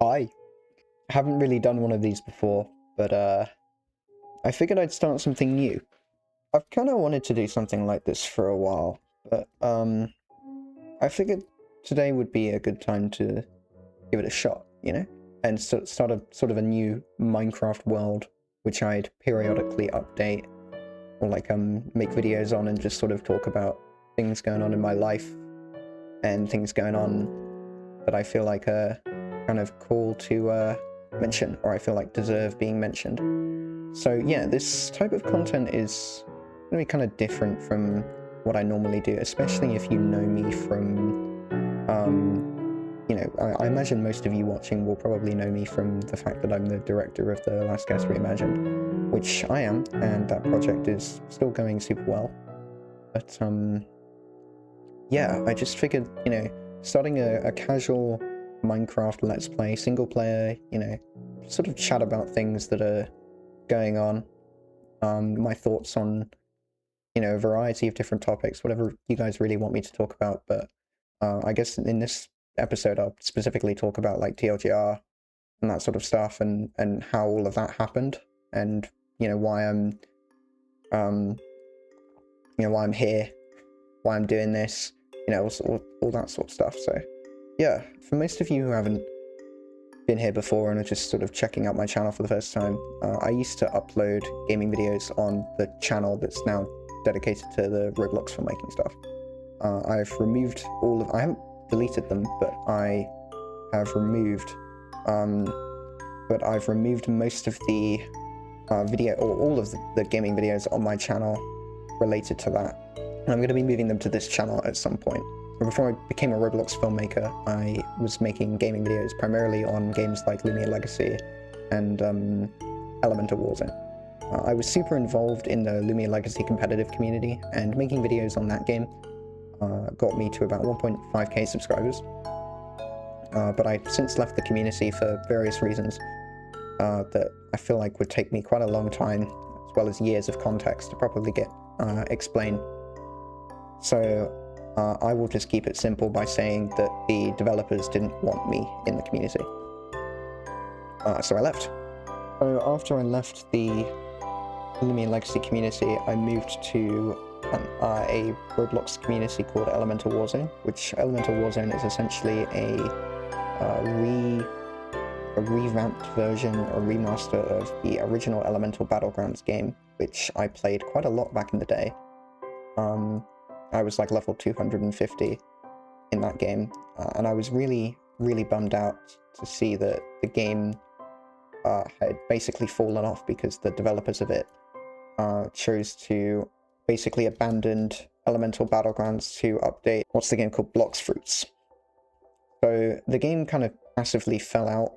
I haven't really done one of these before, but I figured I'd start something new. I've kind of wanted to do something like this for a while, but I figured today would be a good time to give it a shot, you know? And start a sort of a new Minecraft world, which I'd periodically update or like make videos on and just sort of talk about things going on in my life and things going on that I feel like are kind of cool to mention, or I feel like deserve being mentioned. So yeah, this type of content is going to be kind of different from what I normally do, especially if you know me from, you know, I imagine most of you watching will probably know me from the fact that I'm the director of The Last Guest Reimagined, which I am, and that project is still going super well. But yeah, I just figured, you know, starting a casual Minecraft Let's Play, single player, you know, sort of chat about things that are going on, my thoughts on, you know, a variety of different topics, whatever you guys really want me to talk about. But I guess in this episode I'll specifically talk about like TLDR and that sort of stuff, and how all of that happened, and you know why I'm you know why I'm here, why I'm doing this, you know, all that sort of stuff. So yeah, for most of you who haven't been here before and are just sort of checking out my channel for the first time, I used to upload gaming videos on the channel that's now dedicated to the Roblox filmmaking stuff. I've removed I haven't deleted them, but I have removed, I've removed most of the video, or all of the gaming videos on my channel related to that. And I'm going to be moving them to this channel at some point. Before I became a Roblox filmmaker, I was making gaming videos primarily on games like Lumia Legacy and Elemental Warzone. I was super involved in the Lumia Legacy competitive community, and making videos on that game got me to about 1.5k subscribers. But I've since left the community for various reasons that I feel like would take me quite a long time, as well as years of context to properly explain. So I will just keep it simple by saying that the developers didn't want me in the community. So I left. So after I left the Lumia Legacy community, I moved to a Roblox community called Elemental Warzone, which Elemental Warzone is essentially a revamped version or remaster of the original Elemental Battlegrounds game, which I played quite a lot back in the day. I was like level 250 in that game, and I was really bummed out to see that the game had basically fallen off because the developers of it chose to basically abandon Elemental Battlegrounds to update what's the game called, Blox Fruits. So the game kind of massively fell out,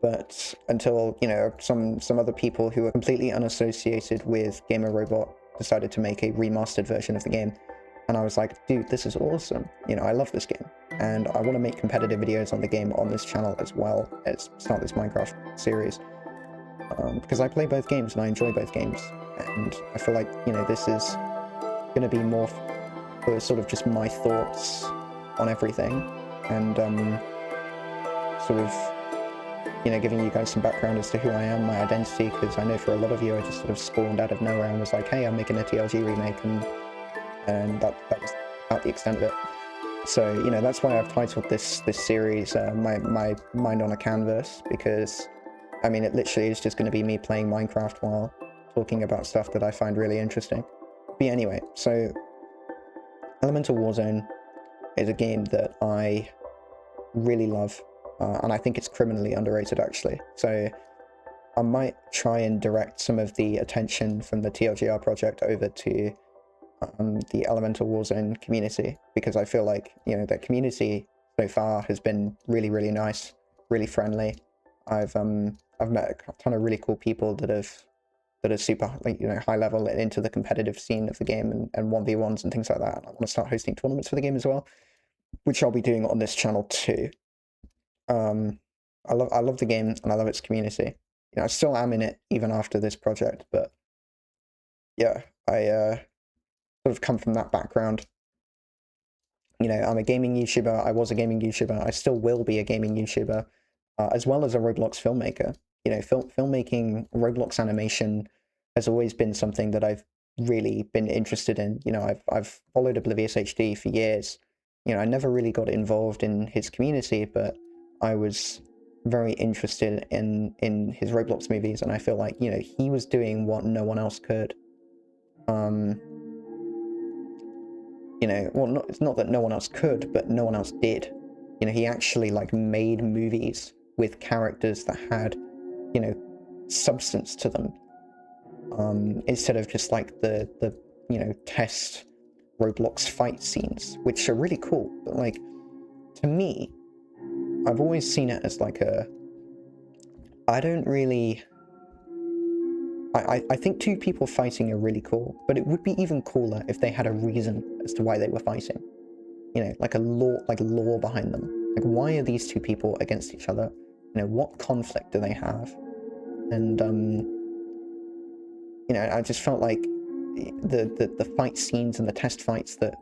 but until, you know, some other people who are completely unassociated with Gamer Robot decided to make a remastered version of the game. And I was like, dude, this is awesome. You know, I love this game, and I want to make competitive videos on the game on this channel as well as start this Minecraft series. Because I play both games and I enjoy both games, and I feel like, you know, this is going to be more for sort of just my thoughts on everything, and sort of, you know, giving you guys some background as to who I am, my identity, because I know for a lot of you I just sort of spawned out of nowhere and was like, hey, I'm making a TLG remake, and that was about the extent of it. So, you know, that's why I've titled this series my Mind on a Canvas, because I mean, it literally is just going to be me playing Minecraft while talking about stuff that I find really interesting. But anyway, so Elemental Warzone is a game that I really love, and I think it's criminally underrated, actually. So I might try and direct some of the attention from the TLGR project over to the Elemental Warzone community, because I feel like, you know, the community so far has been really nice, really friendly. I've met a ton of really cool people that are super, like, you know, high level into the competitive scene of the game, and 1v1s and things like that. I want to start hosting tournaments for the game as well, which I'll be doing on this channel too. I love the game and I love its community. You know, I still am in it even after this project, but yeah, I sort of come from that background. You know, I'm a gaming YouTuber, I was a gaming YouTuber, I still will be a gaming YouTuber, as well as a Roblox filmmaker. You know, filmmaking, Roblox animation has always been something that I've really been interested in. You know, I've followed Oblivious HD for years. You know, I never really got involved in his community, but I was very interested in his Roblox movies, and I feel like, you know, he was doing what no one else could. You know, well, it's not that no one else could, but no one else did. You know, he actually like made movies with characters that had, you know, substance to them, instead of just like the you know, test Roblox fight scenes, which are really cool. But like, to me, I've always seen it as like a, I don't really, I think two people fighting are really cool, but it would be even cooler if they had a reason as to why they were fighting. You know, like a lore behind them. Like, why are these two people against each other? You know, what conflict do they have? And you know, I just felt like the fight scenes and the test fights that,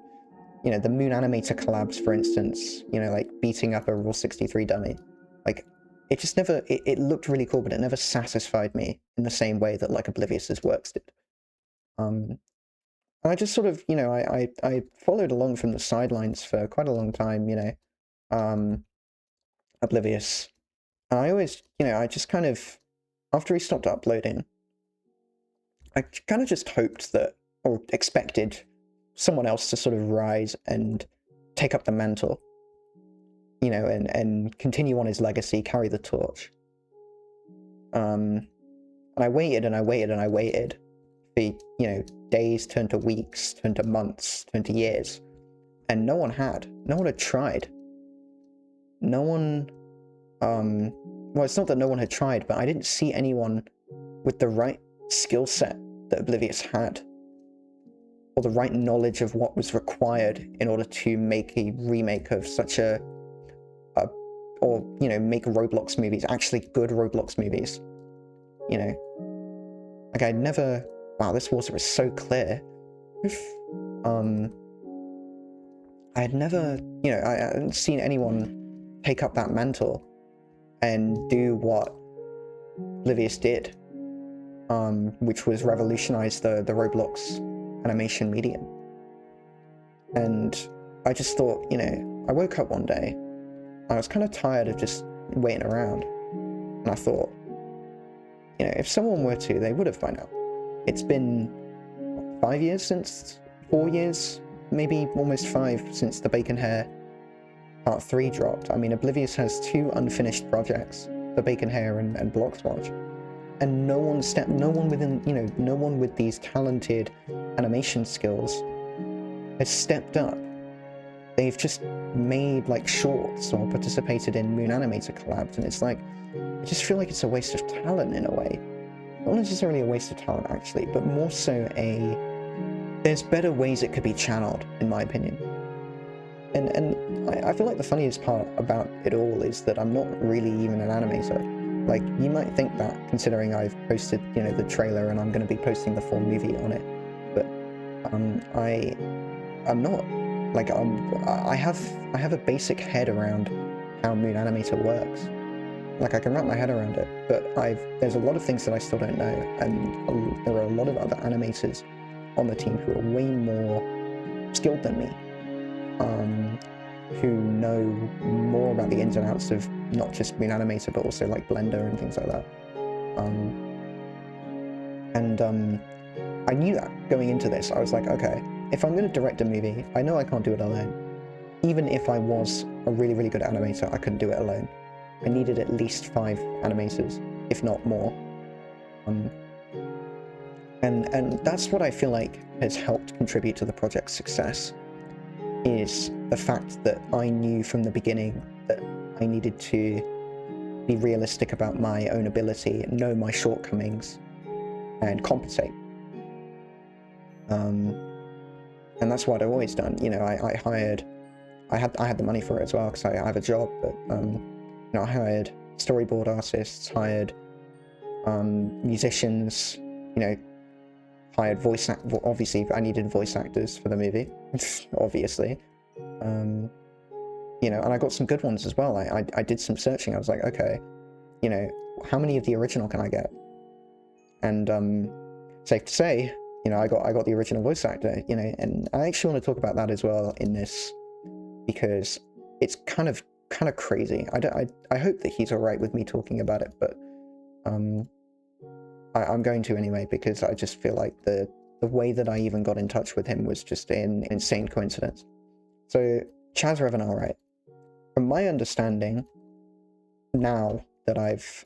you know, the Moon Animator collabs, for instance, you know, like beating up a Rule 63 dummy, like, it just never, it looked really cool, but it never satisfied me in the same way that like Oblivious's works did. And I just sort of, you know, I followed along from the sidelines for quite a long time, you know, Oblivious. And I always, you know, I just kind of, after he stopped uploading, I kind of just hoped that, or expected, someone else to sort of rise and take up the mantle, you know, and continue on his legacy, carry the torch. And I waited and I waited and I waited for, you know, days turned to weeks, turned to months, turned to years, and no one had tried. No one, well, it's not that no one had tried, but I didn't see anyone with the right skill set that Oblivious had, or the right knowledge of what was required in order to make a remake of such a or, you know, make Roblox movies, actually good Roblox movies. You know, like, I'd never, wow, this water is so clear. I had never, you know, I hadn't seen anyone take up that mantle and do what Oblivious did, which was revolutionize the Roblox animation medium. And I just thought, you know, I woke up one day, I was kind of tired of just waiting around, and I thought, you know, if someone were to, they would have by now. It's been 5 years since, 4 years, maybe almost 5 since the Bacon Hair Part 3 dropped. I mean, Oblivious has 2 unfinished projects, the Bacon Hair and Bloxwatch, and no one within, you know, no one with these talented animation skills has stepped up. They've just made like shorts or participated in Moon Animator collabs, and it's like, I just feel like it's a waste of talent in a way. Not necessarily a waste of talent, actually, but more so there's better ways it could be channeled, in my opinion. And I feel like the funniest part about it all is that I'm not really even an animator. Like, you might think that, considering I've posted, you know, the trailer and I'm going to be posting the full movie on it, but I'm not. Like, I have a basic head around how Moon Animator works. Like, I can wrap my head around it, but there's a lot of things that I still don't know, and there are a lot of other animators on the team who are way more skilled than me, who know more about the ins and outs of not just Moon Animator, but also like Blender and things like that. I knew that going into this. I was like, okay, if I'm going to direct a movie, I know I can't do it alone. Even if I was a really, really good animator, I couldn't do it alone. I needed at least 5 animators, if not more. And that's what I feel like has helped contribute to the project's success, is the fact that I knew from the beginning that I needed to be realistic about my own ability, know my shortcomings, and compensate. And that's what I've always done. You know, I had the money for it as well, because I have a job, but you know, I hired storyboard artists, hired musicians, you know, hired obviously I needed voice actors for the movie, obviously. You know, and I got some good ones as well. I did some searching. I was like, okay, you know, how many of the original can I get? And safe to say, you know, I got the original voice actor, you know, and I actually want to talk about that as well in this, because it's kind of crazy. I hope that he's all right with me talking about it, but I'm going to anyway, because I just feel like the way that I even got in touch with him was just an insane coincidence. So Chaz Revenell, right? From my understanding, now that I've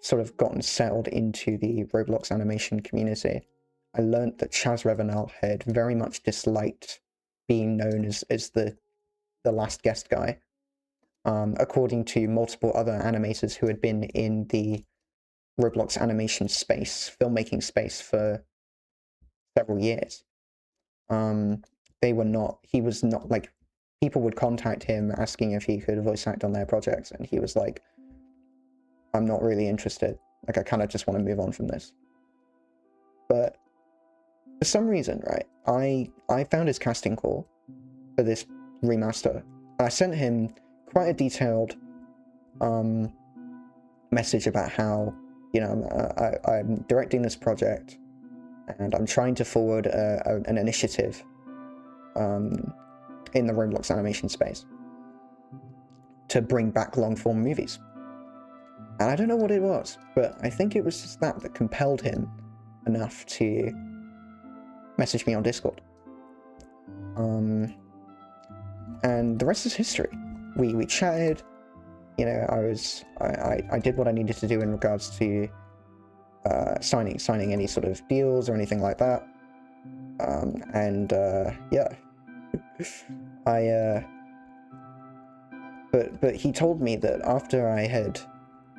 sort of gotten settled into the Roblox animation community, I learned that Chaz Revenell had very much disliked being known as the last guest guy, according to multiple other animators who had been in the Roblox animation space, filmmaking space for several years. He was not, like, people would contact him asking if he could voice act on their projects, and he was like, I'm not really interested. Like, I kind of just want to move on from this. But for some reason, right, I found his casting call for this remaster. I sent him quite a detailed message about how, you know, I'm directing this project, and I'm trying to forward an initiative in the Roblox animation space to bring back long-form movies. And I don't know what it was, but I think it was just that compelled him enough to message me on Discord. And the rest is history. We chatted, you know, I did what I needed to do in regards to signing any sort of deals or anything like that. Yeah. But he told me that after I had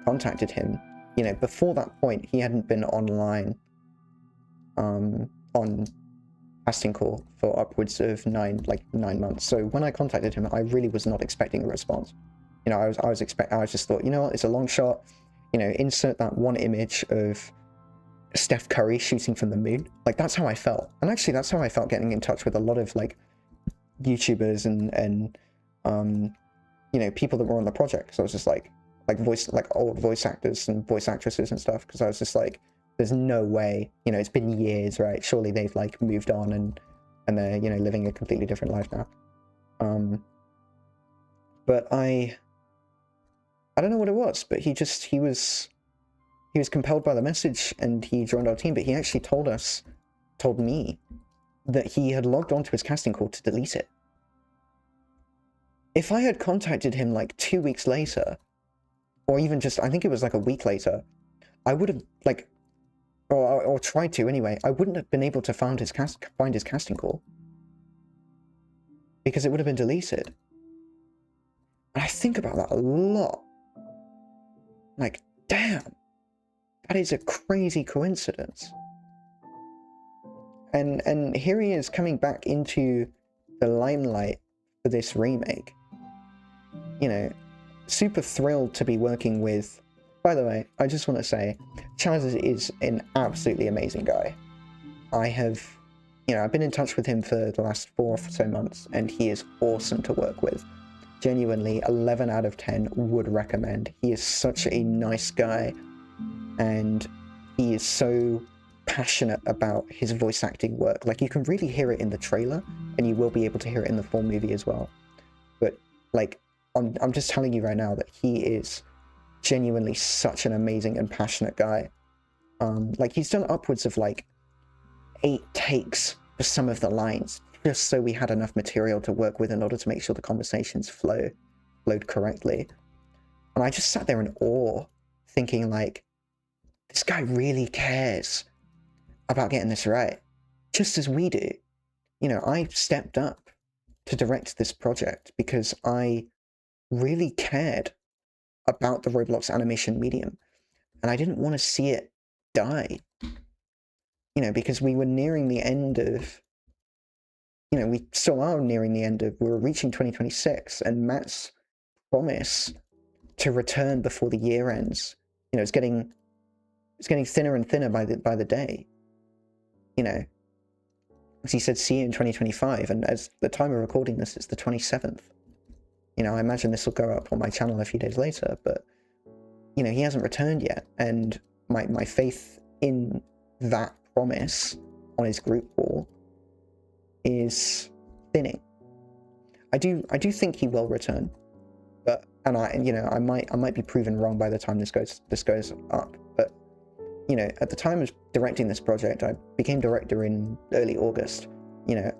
contacted him, you know, before that point, he hadn't been online on casting call for upwards of 9 months. So when I contacted him, I really was not expecting a response. You know, I just thought, you know what, it's a long shot. You know, insert that one image of Steph Curry shooting from the moon. Like, that's how I felt. And actually, that's how I felt getting in touch with a lot of, like, YouTubers and you know, people that were on the project. So I was just like old voice actors and voice actresses and stuff, because I was just like, there's no way, you know, it's been years, right? Surely they've, like, moved on and they're, you know, living a completely different life now. But I don't know what it was, but he was compelled by the message, and he joined our team. But he actually told me that he had logged onto his casting call to delete it. If I had contacted him like 2 weeks later, or even just, I think it was like a week later, I would have, like, or tried to anyway, I wouldn't have been able to find his casting call, because it would have been deleted. And I think about that a lot. Like, damn, that is a crazy coincidence. And here he is coming back into the limelight for this remake. You know, super thrilled to be working with. By the way, I just want to say, Chaz is an absolutely amazing guy. I've been in touch with him for the last 4 or so months, and he is awesome to work with. Genuinely, 11 out of 10 would recommend. He is such a nice guy, and he is so passionate about his voice acting work. Like, you can really hear it in the trailer, and you will be able to hear it in the full movie as well. But, like, I'm just telling you right now that he is genuinely such an amazing and passionate guy. Like, he's done upwards of, like, 8 takes for some of the lines, just so we had enough material to work with in order to make sure the conversations flowed correctly. And I just sat there in awe, thinking, like, this guy really cares about getting this right, just as we do. You know, I stepped up to direct this project because I really cared about the Roblox animation medium, and I didn't want to see it die. You know, because we were nearing the end of, you know, we still are nearing the end of, we're reaching 2026, and Matt's promise to return before the year ends, you know, it's getting thinner and thinner by the day, you know. He said, see you in 2025, and as the time of recording this, it's the 27th. You know, I imagine this will go up on my channel a few days later, but, you know, he hasn't returned yet, and my faith in that promise on his group wall is thinning. I do think he will return, but, and I might be proven wrong by the time this goes up, but, you know, at the time of directing this project, I became director in early August. You know,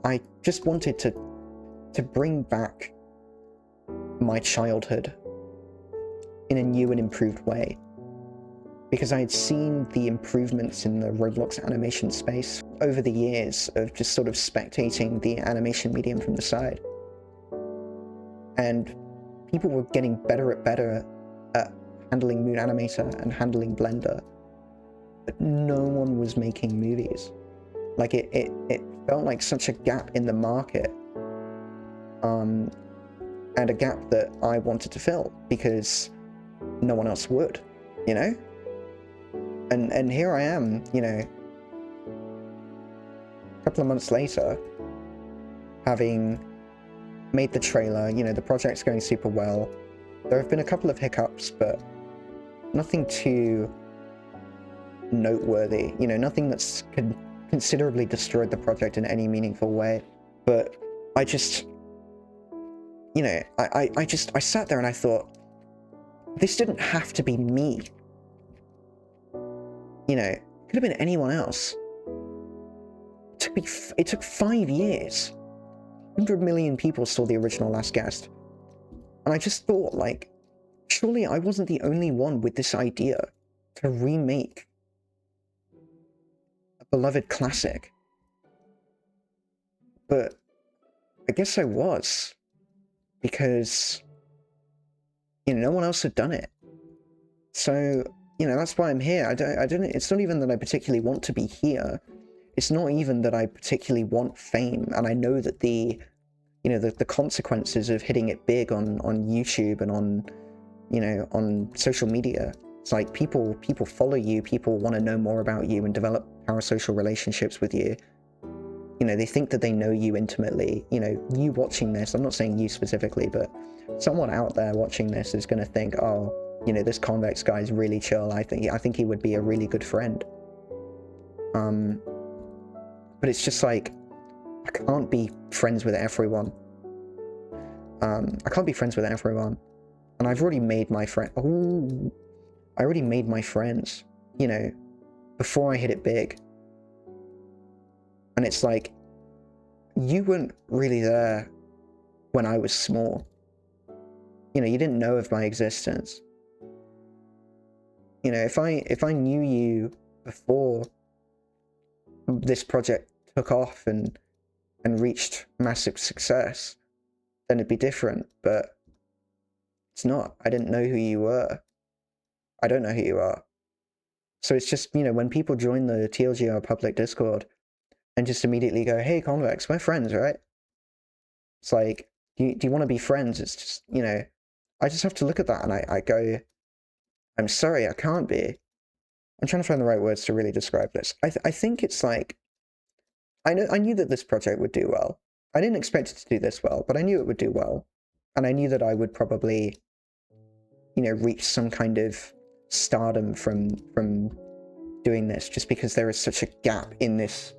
I just wanted to bring back my childhood in a new and improved way, because I had seen the improvements in the Roblox animation space over the years of just sort of spectating the animation medium from the side. And people were getting better at handling Moon Animator and handling Blender, but no one was making movies. Like, it felt like such a gap in the market, and a gap that I wanted to fill, because no one else would, you know? And here I am, you know, a couple of months later, having made the trailer. You know, the project's going super well. There have been a couple of hiccups, but nothing too noteworthy, you know, nothing that's considerably destroyed the project in any meaningful way. But I just, you know, I sat there and I thought, this didn't have to be me. You know, it could have been anyone else. It took 5 years. 100 million people saw the original Last Guest. And I just thought, like, surely I wasn't the only one with this idea to remake a beloved classic. But I guess I was, because, you know, no one else had done it. So, you know, that's why I'm here. I don't, it's not even that I particularly want to be here. It's not even that I particularly want fame. And I know that the consequences of hitting it big on YouTube and on, you know, on social media. It's like people follow you, people want to know more about you and develop parasocial relationships with you. You know, they think that they know you intimately. You know, you watching this, I'm not saying you specifically, but someone out there watching this is going to think, oh, you know, this convex guy is really chill. I think he would be a really good friend. But it's just like, I can't be friends with everyone. I can't be friends with everyone. And I've already made my friend. Oh, I already made my friends, you know, before I hit it big. And it's like, you weren't really there when I was small. You know, you didn't know of my existence. You know, if I knew you before this project took off and reached massive success, then it'd be different, but it's not. I didn't know who you were. I don't know who you are. So it's just, you know, when people join the TLGR public Discord and just immediately go, hey, Convex, we're friends, right? It's like, do you want to be friends? It's just, you know, I just have to look at that and I go, I'm sorry, I can't be. I'm trying to find the right words to really describe this. I think it's like, I knew that this project would do well. I didn't expect it to do this well, but I knew it would do well. And I knew that I would probably, you know, reach some kind of stardom from doing this, just because there is such a gap in this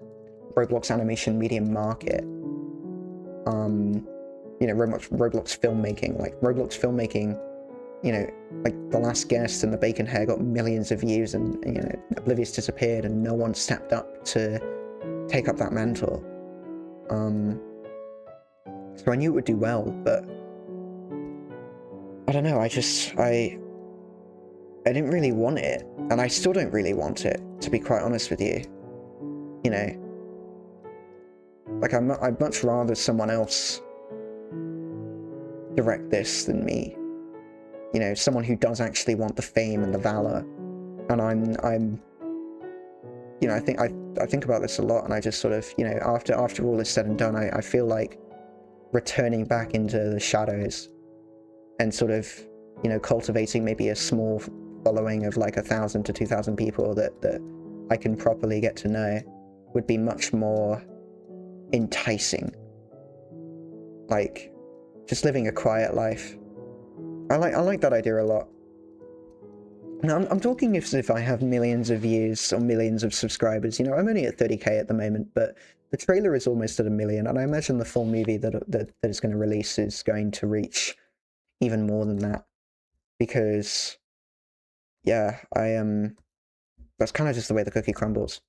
Roblox animation medium market. You know, Roblox filmmaking, like Roblox filmmaking, you know, like The Last Guest and The Bacon Hair got millions of views, and you know, Oblivious disappeared and no one stepped up to take up that mantle. So I knew it would do well, but I don't know, I didn't really want it, and I still don't really want it, to be quite honest with you. You know, like I'd much rather someone else direct this than me. You know, someone who does actually want the fame and the valor. And I'm you know, I think about this a lot, and I just sort of, you know, after all is said and done, I feel like returning back into the shadows and sort of, you know, cultivating maybe a small following of like 1,000 to 2,000 people that I can properly get to know would be much more enticing. Like, just living a quiet life. I like that idea a lot. Now, I'm talking as if I have millions of views or millions of subscribers. You know, I'm only at 30k at the moment, but the trailer is almost at 1 million, and I imagine the full movie that is going to release is going to reach even more than that. Because, yeah, that's kind of just the way the cookie crumbles.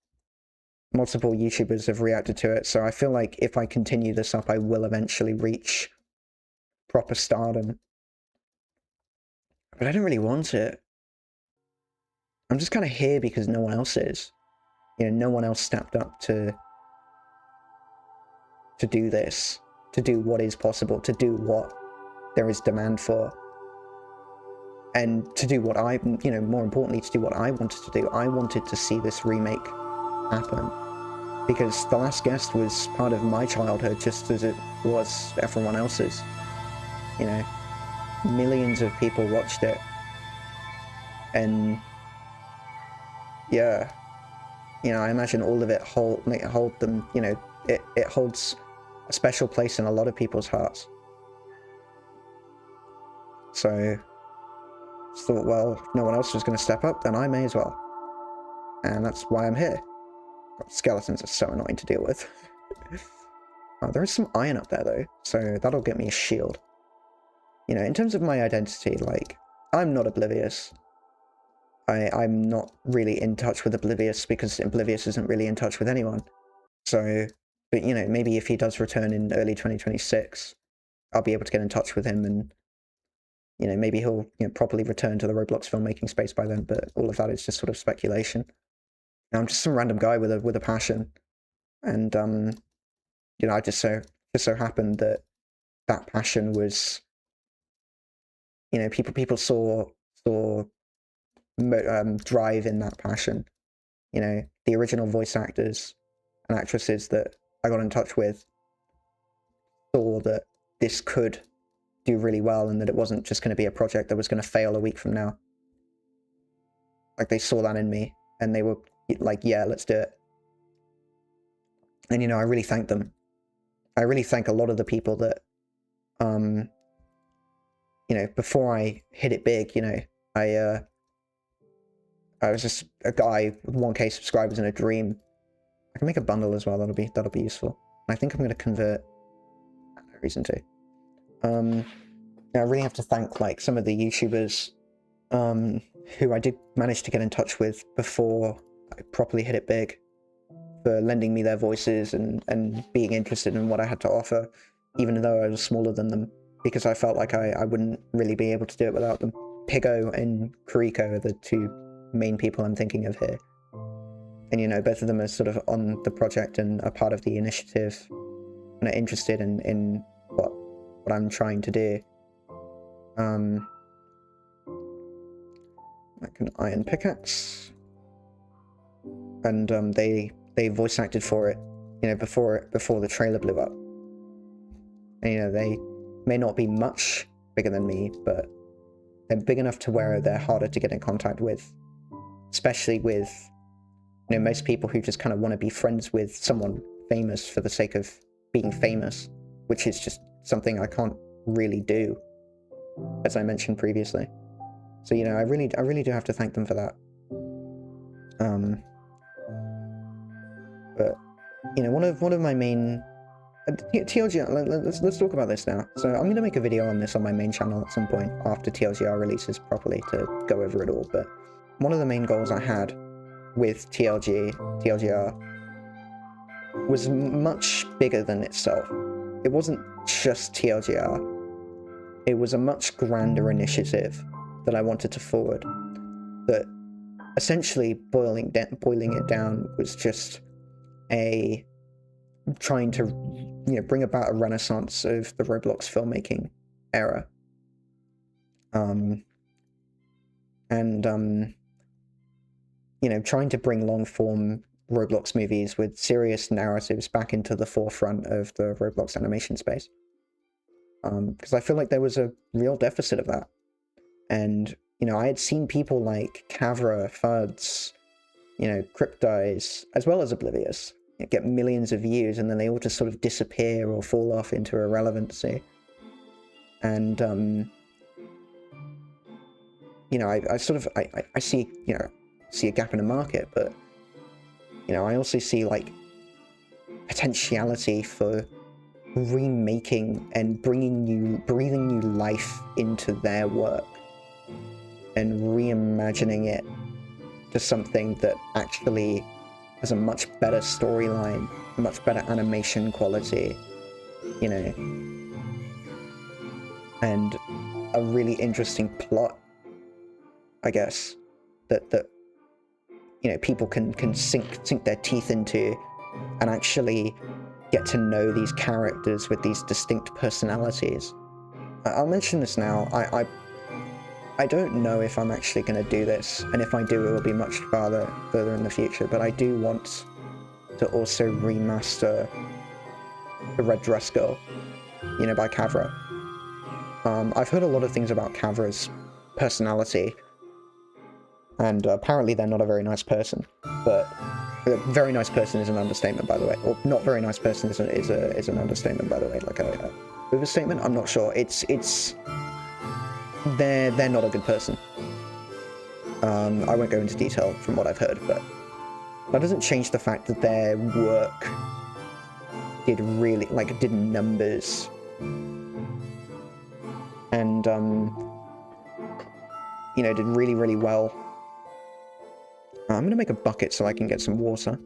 Multiple YouTubers have reacted to it, so I feel like if I continue this up, I will eventually reach proper stardom. But I don't really want it. I'm just kind of here because no one else is. You know, no one else stepped up to do this, to do what is possible, to do what there is demand for, and to do what you know, more importantly, to do what I wanted to do. I wanted to see this remake happen, because The Last Guest was part of my childhood just as it was everyone else's. You know, millions of people watched it, and yeah, you know, I imagine all of it hold them, you know, it holds a special place in a lot of people's hearts. So I thought, well, if no one else was going to step up, then I may as well. And that's why I'm here. God, skeletons are so annoying to deal with. There is some iron up there though, so that'll get me a shield. You know, in terms of my identity, like, I'm not oblivious. I'm not really in touch with Oblivious, because Oblivious isn't really in touch with anyone. So, but you know, maybe if he does return in early 2026, I'll be able to get in touch with him, and you know, maybe he'll, you know, properly return to the Roblox filmmaking space by then. But all of that is just sort of speculation. Now, I'm just some random guy with a passion, and you know, I just so happened that passion was, you know, people saw drive in that passion. You know, the original voice actors and actresses that I got in touch with saw that this could do really well, and that it wasn't just going to be a project that was going to fail a week from now. Like, they saw that in me, and they were like, yeah, let's do it. And, you know, I really thank them. I really thank a lot of the people that, you know, before I hit it big, you know, I was just a guy with 1k subscribers in a dream. I can make a bundle as well. That'll be useful. And I think I'm going to convert. No reason to. I really have to thank, like, some of the YouTubers who I did manage to get in touch with before I properly hit it big, for lending me their voices and being interested in what I had to offer, even though I was smaller than them, because I felt like I wouldn't really be able to do it without them. Piggo and Kuriko are the two main people I'm thinking of here. And, you know, both of them are sort of on the project and are part of the initiative and are interested in what I'm trying to do. Like an iron pickaxe. And they voice acted for it, you know, before the trailer blew up. And, you know, they may not be much bigger than me, but they're big enough to where they're harder to get in contact with, especially with, you know, most people who just kind of want to be friends with someone famous for the sake of being famous, which is just something I can't really do, as I mentioned previously. So, you know, I really do have to thank them for that. But, you know, one of my main TLGR, let's talk about this now. So I'm going to make a video on this on my main channel at some point after TLGR releases properly to go over it all. But one of the main goals I had with TLGR was much bigger than itself. It wasn't just TLGR. It was a much grander initiative that I wanted to forward. That essentially boiling it down was just trying to, you know, bring about a renaissance of the Roblox filmmaking era. You know, trying to bring long-form Roblox movies with serious narratives back into the forefront of the Roblox animation space. Because I feel like there was a real deficit of that. And, you know, I had seen people like Kavra, Fuds, you know, Cryptize, as well as Oblivious, get millions of views, and then they all just sort of disappear or fall off into irrelevancy. And I see, see a gap in the market, but I also see like potentiality for remaking and breathing new life into their work and reimagining it to something that actually has a much better storyline, much better animation quality, and a really interesting plot, I guess, that people can sink their teeth into and actually get to know these characters with these distinct personalities. I'll mention this now. I don't know if I'm actually going to do this, and if I do, it will be much further in the future, but I do want to also remaster The Red Dress Girl, by Kavra. I've heard a lot of things about Kavra's personality, and apparently they're not a very nice person, but a very nice person is an understatement, by the way. Or not very nice person is an understatement, by the way. Like a overstatement? I'm not sure. They're not a good person. I won't go into detail from what I've heard, but that doesn't change the fact that their work did numbers. And, did really, really well. I'm gonna make a bucket so I can get some water.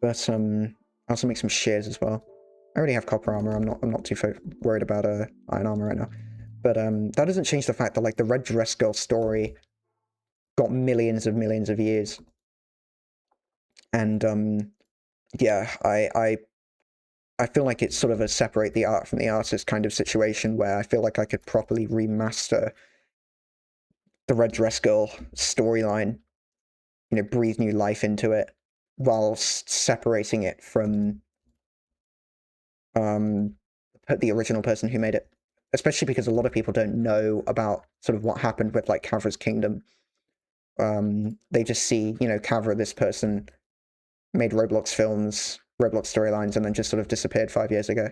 But, I also make some shears as well. I already have copper armor. I'm not too worried about iron armor right now. But that doesn't change the fact that like the Red Dress Girl story got millions of views. And yeah, I feel like it's sort of a separate the art from the artist kind of situation where I feel like I could properly remaster the Red Dress Girl storyline, breathe new life into it, whilst separating it from the original person who made it. Especially because a lot of people don't know about sort of what happened with like Kavra's kingdom. They just see, Kavra, this person, made Roblox films, Roblox storylines, and then just sort of disappeared 5 years ago.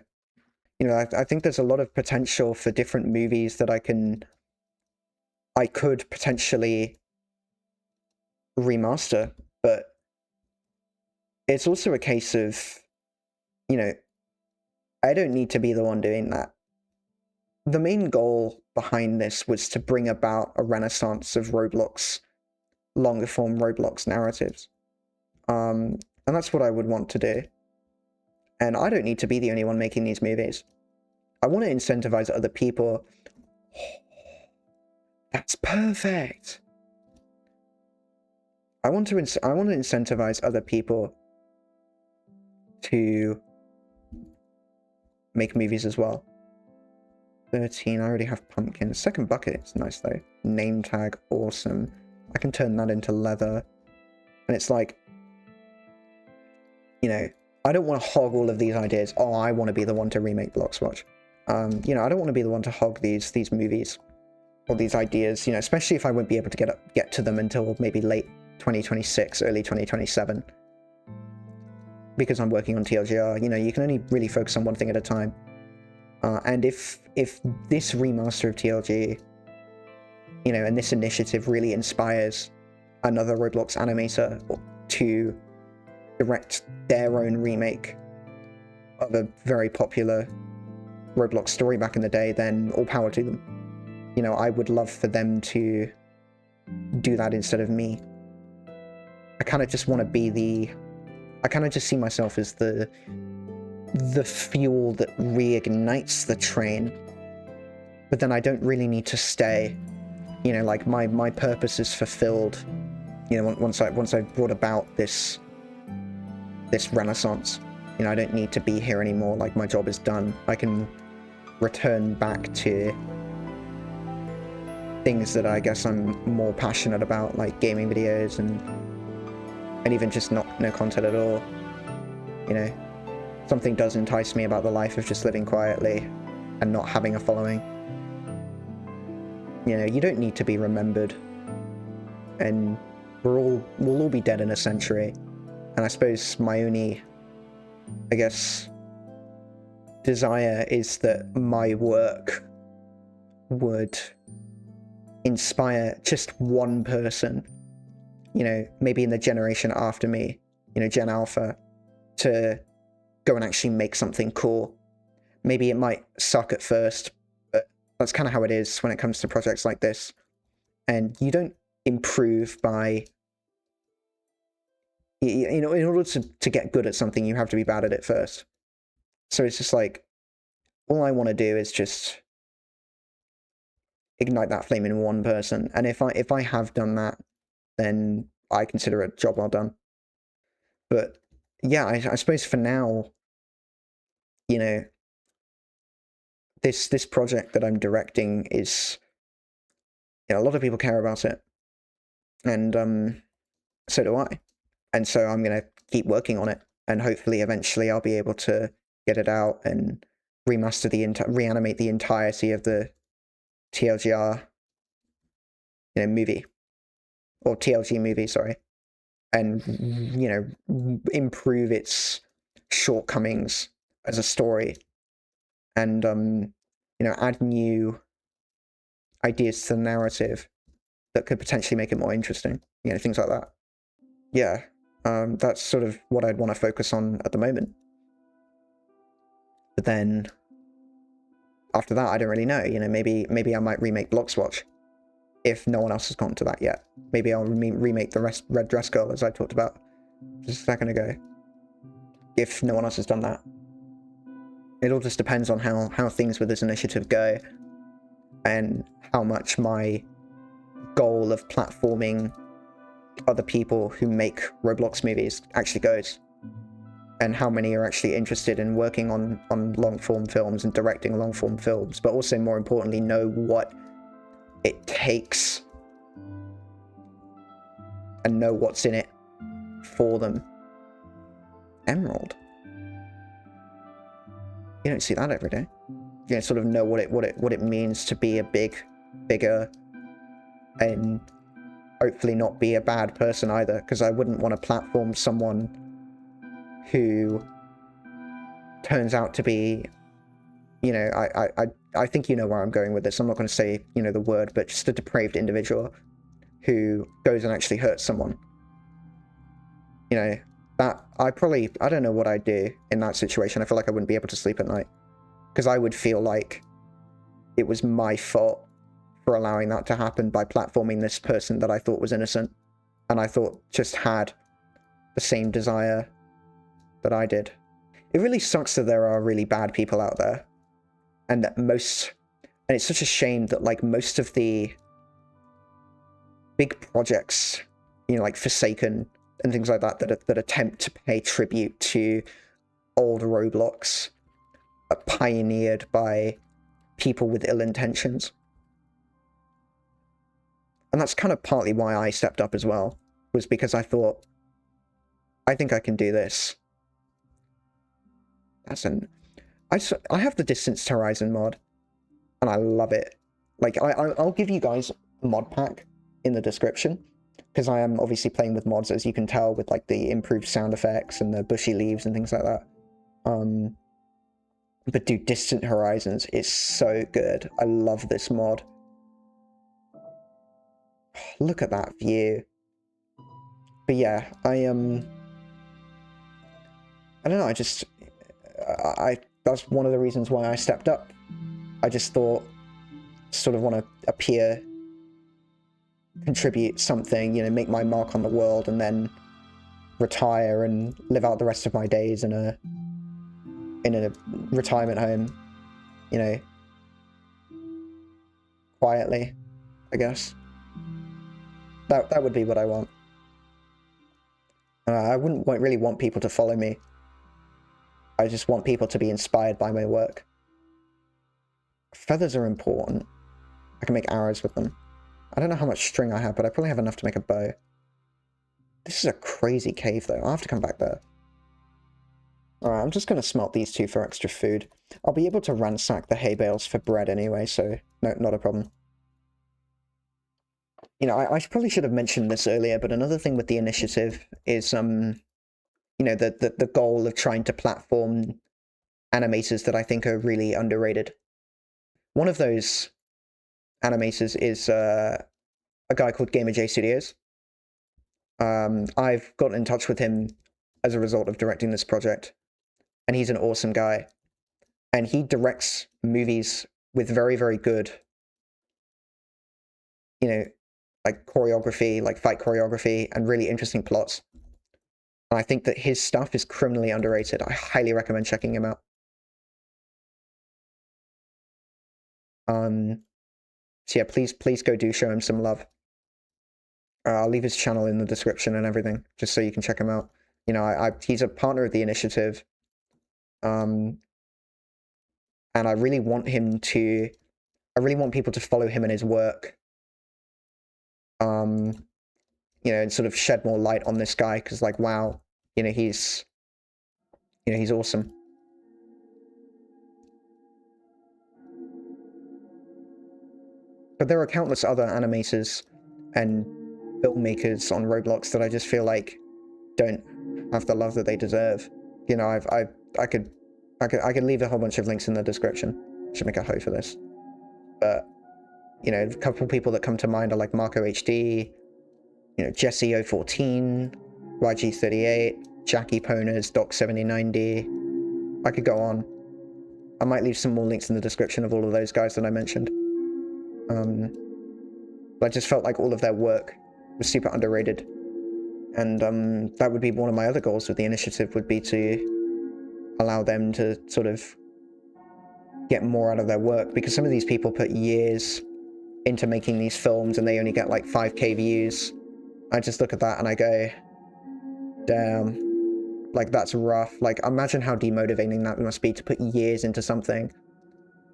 I think there's a lot of potential for different movies that I could potentially remaster, but it's also a case of, I don't need to be the one doing that. The main goal behind this was to bring about a renaissance of Roblox, longer form Roblox narratives. And that's what I would want to do. And I don't need to be the only one making these movies. I want to incentivize other people. That's perfect. I want to incentivize other people to make movies as well. 13, I already have pumpkins. Second bucket, it's nice though. Name tag, awesome. I can turn that into leather. And it's like, I don't want to hog all of these ideas. Oh, I want to be the one to remake Bloxwatch. I don't want to be the one to hog these movies or these ideas, especially if I won't be able to get to them until maybe late 2026, early 2027. Because I'm working on TLGR, you can only really focus on one thing at a time. And if this remaster of TLG, and this initiative really inspires another Roblox animator to direct their own remake of a very popular Roblox story back in the day, then all power to them. I would love for them to do that instead of me. I kind of just want to be I kind of just see myself as the fuel that reignites the train, but then I don't really need to stay. Like my purpose is fulfilled. Once I brought about this renaissance, I don't need to be here anymore. Like my job is done. I can return back to things that I guess I'm more passionate about, like gaming videos and even just no content at all. Something does entice me about the life of just living quietly and not having a following. You don't need to be remembered, and we'll all be dead in a century, And I suppose my only, I guess, desire is that my work would inspire just one person, you know, maybe in the generation after me, you know, Gen Alpha, to go and actually make something cool. Maybe it might suck at first, but that's kind of how it is when it comes to projects like this. And you don't improve by, you know, in order to get good at something, you have to be bad at it first. So it's just like, all I want to do is just ignite that flame in one person. And if I have done that, then I consider it a job well done. But yeah, I suppose for now, you know, this project that I'm directing is, you know, a lot of people care about it, and so do I. And so I'm gonna keep working on it, and hopefully eventually I'll be able to get it out and reanimate the entirety of the TLGR, you know, movie, or TLG movie, sorry, and, you know, improve its shortcomings as a story, and you know, add new ideas to the narrative that could potentially make it more interesting, you know, things like that. Yeah, that's sort of what I'd want to focus on at the moment. But then after that, I don't really know. You know, maybe I might remake Bloxwatch if no one else has gotten to that yet. Maybe I'll remake the Red Dress Girl, as I talked about just a second ago, if no one else has done that. It all just depends on how things with this initiative go, and how much my goal of platforming other people who make Roblox movies actually goes, and how many are actually interested in working on long-form films and directing long-form films, but also, more importantly, know what it takes and know what's in it for them. Emerald. You don't see that every day. You know, sort of know what it means to be a bigger, and hopefully not be a bad person either, because I wouldn't want to platform someone who turns out to be, you know, I think you know where I'm going with this. I'm not going to say, you know, the word, but just a depraved individual who goes and actually hurts someone. You know, that I don't know what I'd do in that situation. I feel like I wouldn't be able to sleep at night, because I would feel like it was my fault for allowing that to happen by platforming this person that I thought was innocent, and I thought just had the same desire that I did. It really sucks that there are really bad people out there, and it's such a shame that, like, most of the big projects, you know, like Forsaken and things like that, that attempt to pay tribute to old Roblox, are pioneered by people with ill intentions. And that's kind of partly why I stepped up as well, was because I thought, I think I can do this. I have the Distanced Horizon mod, and I love it. Like, I'll give you guys a mod pack in the description, because I am obviously playing with mods, as you can tell, with like the improved sound effects and the bushy leaves and things like that. But dude, Distant Horizons is so good. I love this mod. Look at that view. But yeah, I don't know, that's one of the reasons why I stepped up. I just thought, sort of want to appear, contribute something, you know, make my mark on the world, and then retire and live out the rest of my days in a retirement home, you know, quietly, I guess. That would be what I want. I wouldn't really want people to follow me. I just want people to be inspired by my work. Feathers are important. I can make arrows with them. I don't know how much string I have, but I probably have enough to make a bow. This is a crazy cave, though. I'll have to come back there. Alright, I'm just going to smelt these two for extra food. I'll be able to ransack the hay bales for bread anyway, so no, not a problem. You know, I probably should have mentioned this earlier, but another thing with the initiative is, you know, the goal of trying to platform animators that I think are really underrated. One of those animators is a guy called gamerjstudios. I've gotten in touch with him as a result of directing this project, and he's an awesome guy. And he directs movies with very, very good, you know, like choreography, like fight choreography, and really interesting plots. And I think that his stuff is criminally underrated. I highly recommend checking him out. So yeah, please go do show him some love. I'll leave his channel in the description and everything, just so you can check him out. You know, he's a partner of the initiative. And I really want people to follow him and his work. You know, and sort of shed more light on this guy, because like, wow, you know, he's awesome. But there are countless other animators and filmmakers on Roblox that I just feel like don't have the love that they deserve. You know, I could leave a whole bunch of links in the description. Should make a hoe for this. But, you know, a couple of people that come to mind are like MarcoHD, you know, Jesse014, YG38, Jackie Poners, Doc7090. I could go on. I might leave some more links in the description of all of those guys that I mentioned. But I just felt like all of their work was super underrated. And that would be one of my other goals with the initiative, would be to allow them to sort of get more out of their work, because some of these people put years into making these films and they only get like 5k views. I just look at that and I go, damn, like that's rough. Like imagine how demotivating that must be to put years into something,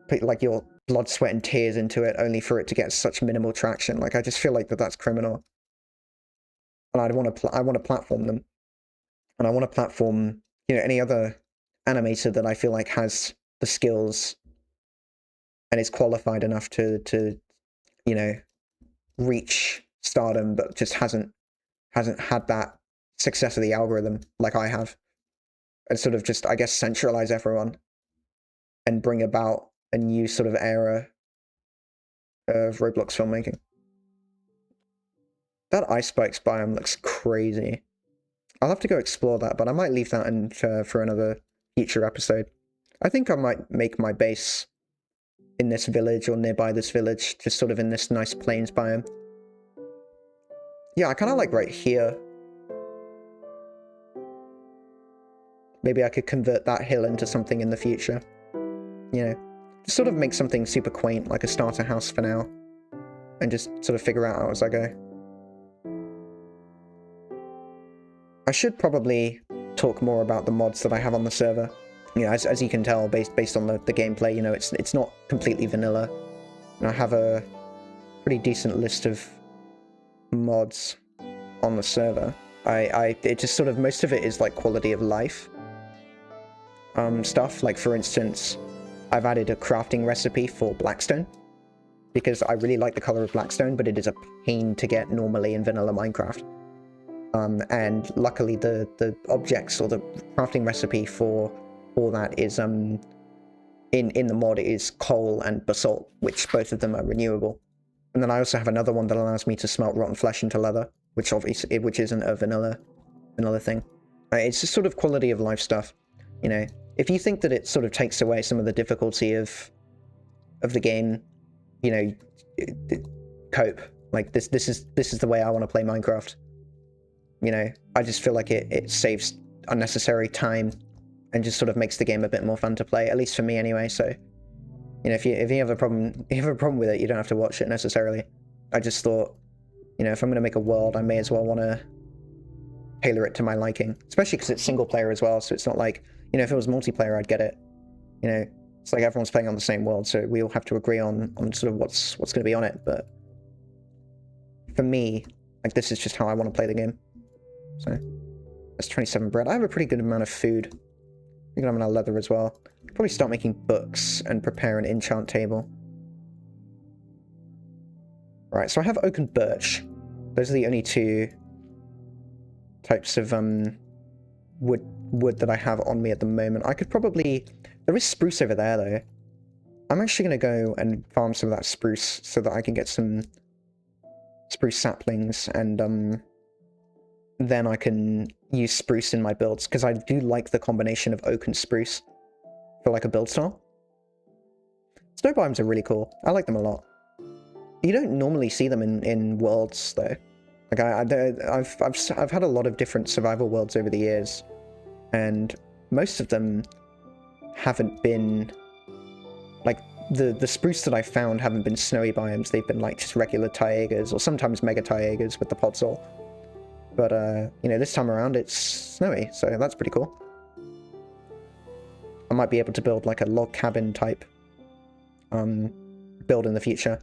put like your blood, sweat and tears into it, only for it to get such minimal traction. Like I just feel like that's criminal. And I want to platform them, and I want to platform, you know, any other animator that I feel like has the skills and is qualified enough to you know, reach stardom, but just hasn't had that success of the algorithm like I have, and sort of just, I guess, centralize everyone and bring about a new sort of era of Roblox filmmaking. That ice spikes biome looks crazy. I'll have to go explore that, but I might leave that in for another future episode. I think I might make my base in this village or nearby this village, just sort of in this nice plains biome. Yeah, I kind of like right here. Maybe I could convert that hill into something in the future. You know, just sort of make something super quaint, like a starter house for now, and just sort of figure out as I go. I should probably talk more about the mods that I have on the server. You know, as you can tell, based on the gameplay, you know, it's not completely vanilla. And I have a pretty decent list of mods on the server. It just sort of, most of it is like quality of life stuff. Like for instance, I've added a crafting recipe for Blackstone, because I really like the color of Blackstone, but it is a pain to get normally in vanilla Minecraft. And luckily the objects or the crafting recipe for that is in the mod is coal and basalt, which both of them are renewable. And then I also have another one that allows me to smelt rotten flesh into leather, which obviously isn't a vanilla thing. It's just sort of quality of life stuff. You know, if you think that it sort of takes away some of the difficulty of the game, you know, cope. Like this is the way I want to play Minecraft. You know, I just feel like it saves unnecessary time and just sort of makes the game a bit more fun to play, at least for me anyway. So, you know, if you have a problem with it, you don't have to watch it necessarily. I just thought, you know, if I'm going to make a world, I may as well want to tailor it to my liking, especially because it's single player as well. So it's not like, you know, if it was multiplayer, I'd get it. You know, it's like everyone's playing on the same world, so we all have to agree on sort of what's going to be on it. But for me, like, this is just how I want to play the game. So that's 27 bread. I have a pretty good amount of food. I think I'm gonna leather as well. Probably start making books and prepare an enchant table. Right, so I have oak and birch. Those are the only two types of wood that I have on me at the moment. I could probably... There is spruce over there, though. I'm actually going to go and farm some of that spruce so that I can get some spruce saplings, and then I can use spruce in my builds, because I do like the combination of oak and spruce for like a build style. Snow biomes are really cool. I like them a lot. You don't normally see them in worlds, though. Like I've had a lot of different survival worlds over the years, and most of them haven't been like the spruce that I found haven't been snowy biomes. They've been like just regular taigas, or sometimes mega taigas with the podzol. But you know, this time around it's snowy, so that's pretty cool. I might be able to build like a log cabin type build in the future,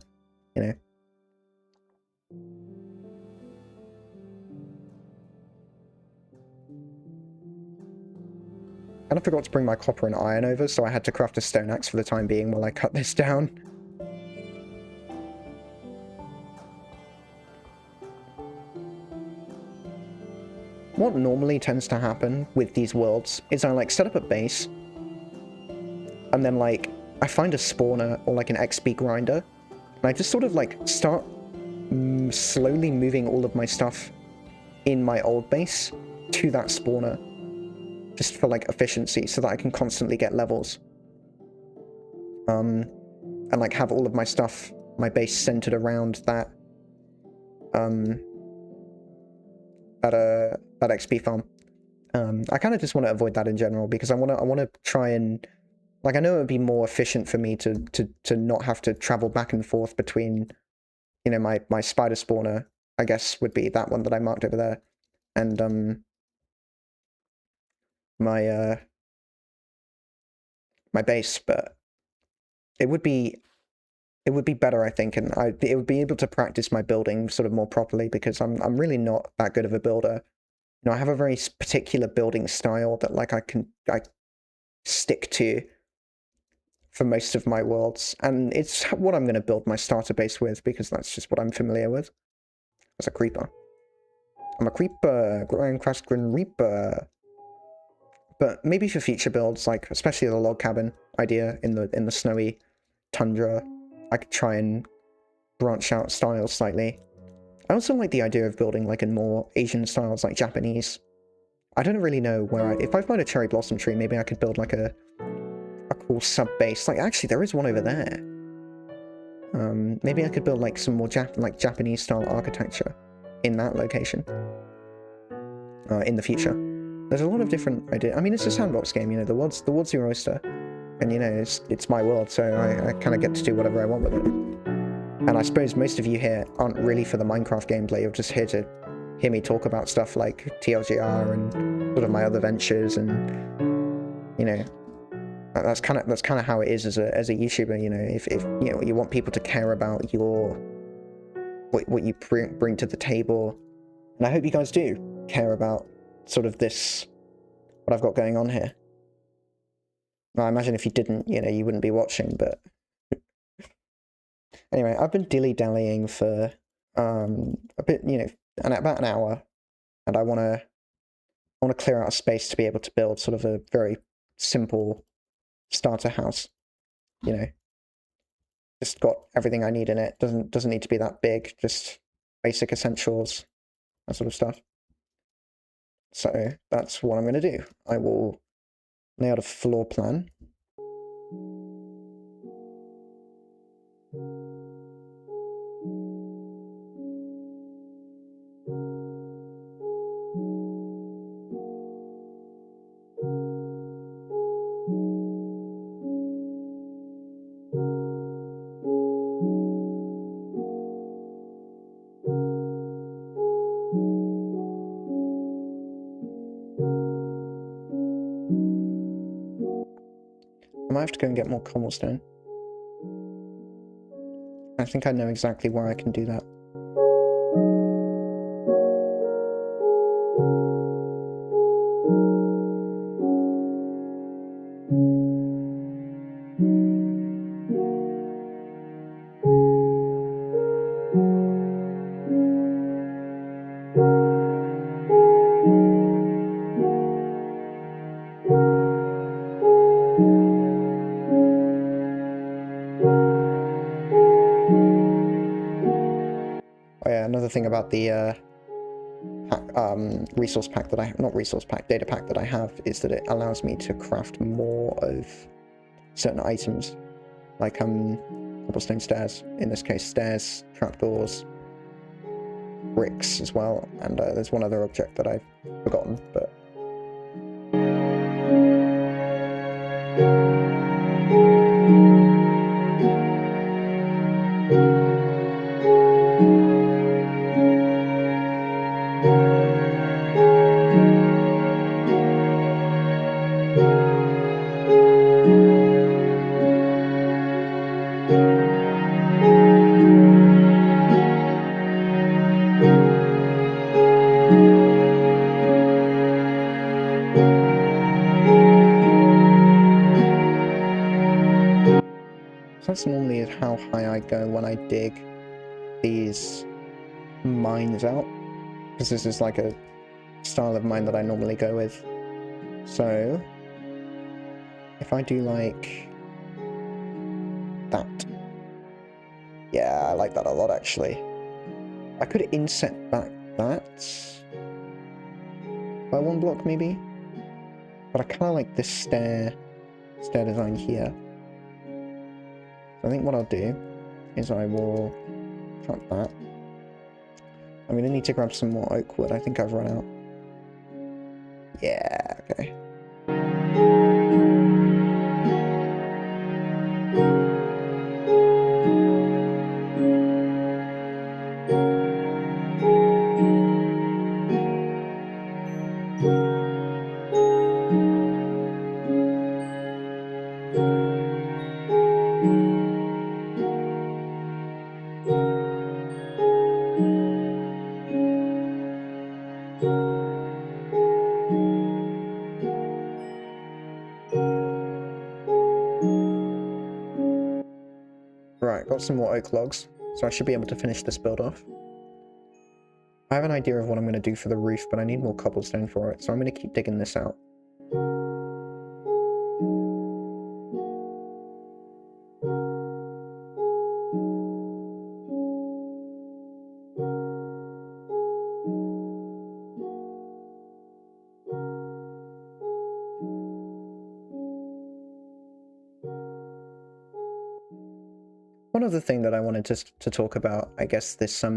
you know. And I forgot to bring my copper and iron over, so I had to craft a stone axe for the time being while I cut this down. What normally tends to happen with these worlds is I like set up a base, and then like I find a spawner or like an XP grinder, and I just sort of like start slowly moving all of my stuff in my old base to that spawner, just for like efficiency, so that I can constantly get levels. And like have all of my stuff, my base centered around that that XP farm. I kind of just want to avoid that in general, because I want to try and, like, I know it would be more efficient for me to not have to travel back and forth between, you know, my spider spawner, I guess, would be that one that I marked over there, and my base, but it would be better, I think, and it would be able to practice my building sort of more properly, because I'm really not that good of a builder. You know, I have a very particular building style that like I stick to for most of my worlds, and it's what I'm going to build my starter base with, because that's just what I'm familiar with. As a creeper. I'm a creeper, Grindcraft Grim Reaper. But maybe for future builds, like especially the log cabin idea in the snowy tundra, I could try and branch out styles slightly. I also like the idea of building like in more Asian styles, like Japanese. I don't really know where if I find a cherry blossom tree, maybe I could build like a cool sub base. Like actually, there is one over there. Maybe I could build like some more Japanese style architecture in that location in the future. There's a lot of different ideas. I mean, it's a sandbox game, you know. The world's your oyster, and you know it's my world, so I kind of get to do whatever I want with it. And I suppose most of you here aren't really for the Minecraft gameplay. You're just here to hear me talk about stuff like TLGR and sort of my other ventures, and you know, that's kind of how it is as a YouTuber. You know, if you know you want people to care about what you bring to the table, and I hope you guys do care about sort of this, what I've got going on here. Well, I imagine if you didn't, you know, you wouldn't be watching, but anyway, I've been dilly-dallying for a bit, you know, about an hour, and I want to clear out a space to be able to build sort of a very simple starter house, you know, just got everything I need in it, doesn't need to be that big, just basic essentials, that sort of stuff. So that's what I'm going to do. I will lay out a floor plan. I might have to go and get more cobblestone. I think I know exactly where I can do that. another thing about the resource pack that data pack that I have is that it allows me to craft more of certain items, like cobblestone stairs, in this case stairs, trapdoors, bricks as well, and there's one other object that I've forgotten, but that's normally how high I go when I dig these mines out, because this is like a style of mine that I normally go with. So if I do like that, yeah, I like that a lot actually. I could inset back that by 1 block maybe, but I kind of like this stair design here. So I think what I'll do is I will cut that. I'm going to need to grab some more oak wood. I think I've run out. Yeah, okay. Right, got some more oak logs, so I should be able to finish this build off. I have an idea of what I'm going to do for the roof, but I need more cobblestone for it, so I'm going to keep digging this out. One other thing that I wanted to talk about, I guess this sort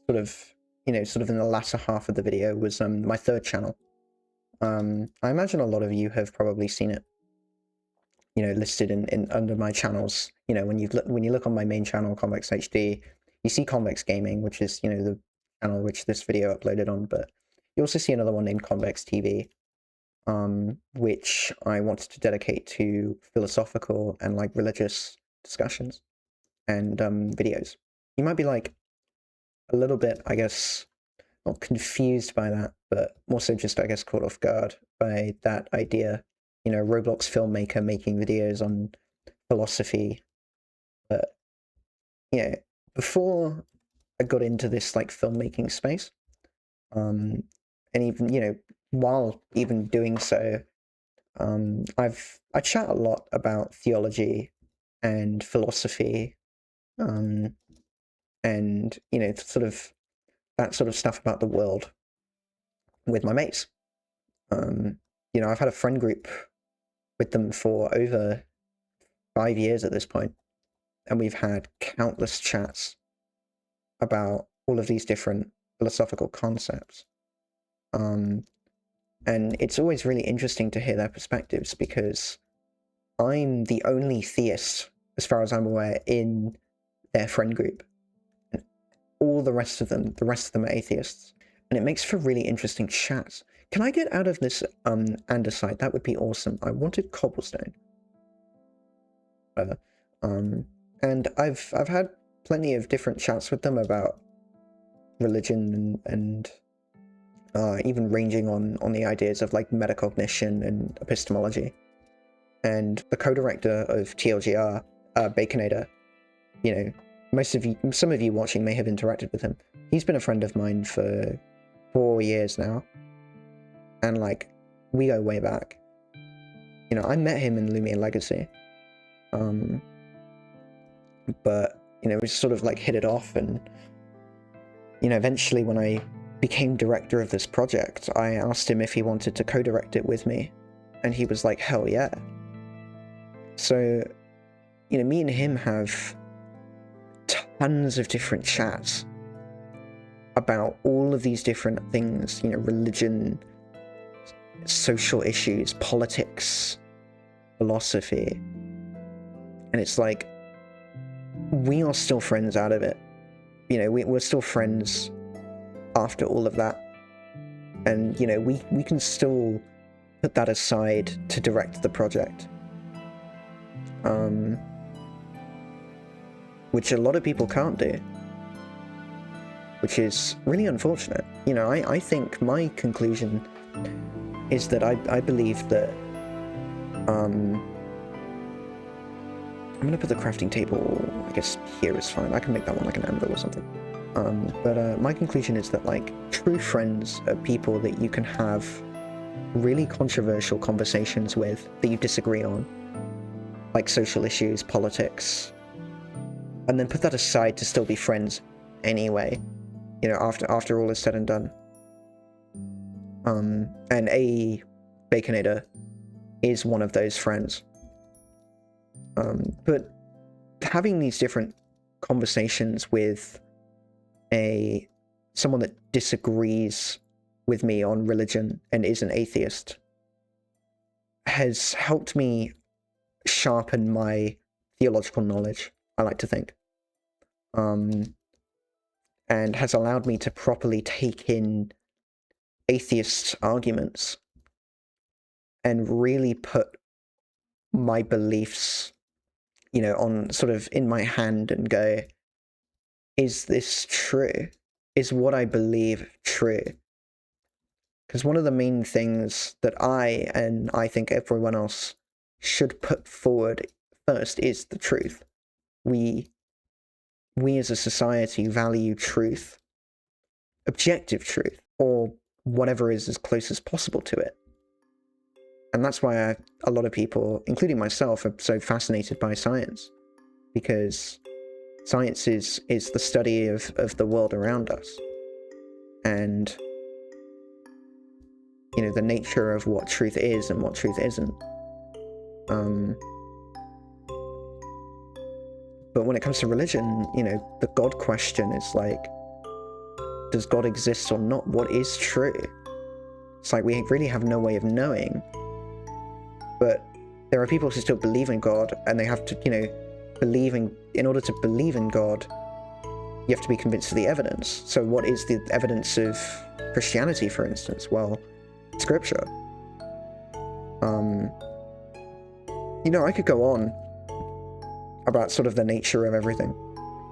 of in the latter half of the video was my third channel. I imagine a lot of you have probably seen it, listed in under my channels. When you look on my main channel, Convex HD, you see Convex Gaming, which is the channel which this video uploaded on, but you also see another one named Convex TV, which I wanted to dedicate to philosophical and like religious discussions and videos. You might be like a little bit, I guess, not confused by that, but also just, I guess, caught off guard by that idea. Roblox filmmaker making videos on philosophy. But before I got into this like filmmaking space, and even while even doing so, I chat a lot about theology and philosophy, and sort of that sort of stuff about the world with my mates. I've had a friend group with them for over 5 years at this point, and we've had countless chats about all of these different philosophical concepts. And it's always really interesting to hear their perspectives, because I'm the only theist, as far as I'm aware, in their friend group. And all the rest of them are atheists. And it makes for really interesting chats. Can I get out of this andesite? That would be awesome. I wanted cobblestone. And I've had plenty of different chats with them about religion and even ranging on the ideas of like metacognition and epistemology. And the co-director of TLGR, Baconator, some of you watching may have interacted with him. He's been a friend of mine for 4 years now, and like we go way back. I met him in Lumiere Legacy, but you know, we sort of like hit it off, and, you know, eventually when I became director of this project, I asked him if he wanted to co-direct it with me, and he was like, hell yeah. So, you know, me and him have tons of different chats about all of these different things, you know, religion, social issues, politics, philosophy. And it's like, we are still friends out of it. You know, we're still friends after all of that. And, you know, we can still put that aside to direct the project. Which a lot of people can't do. Which is really unfortunate. You know, I think my conclusion is that I believe that, I'm gonna put the crafting table, I guess here is fine. I can make that one like an anvil or something. But my conclusion is that, like, true friends are people that you can have really controversial conversations with that you disagree on, like social issues, politics, and then put that aside to still be friends anyway, you know, after all is said and done. And a Baconator is one of those friends. But having these different conversations with someone that disagrees with me on religion and is an atheist has helped me sharpen my theological knowledge, I like to think. And has allowed me to properly take in atheist arguments and really put my beliefs, you know, on sort of in my hand and go, is this true? Is what I believe true? Because one of the main things that and I think everyone else should put forward first is the truth. We as a society value truth, objective truth, or whatever is as close as possible to it. And that's why a lot of people, including myself, are so fascinated by science, because science is the study of the world around us, and, you know, the nature of what truth is and what truth isn't. But when it comes to religion, you know, the God question is like, does God exist or not? What is true? It's like we really have no way of knowing. But there are people who still believe in God, and they have to, you know, in order to believe in God, you have to be convinced of the evidence. So what is the evidence of Christianity, for instance? Well, Scripture. You know, I could go on about sort of the nature of everything,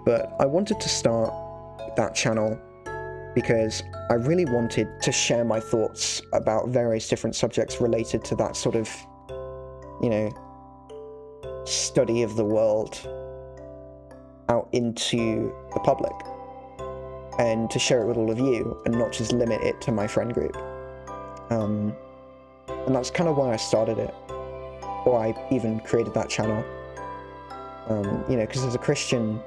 but I wanted to start that channel because I really wanted to share my thoughts about various different subjects related to that sort of, you know, study of the world out into the public, and to share it with all of you and not just limit it to my friend group. And that's kind of why I started it, or I even created that channel. You know, because as a Christian,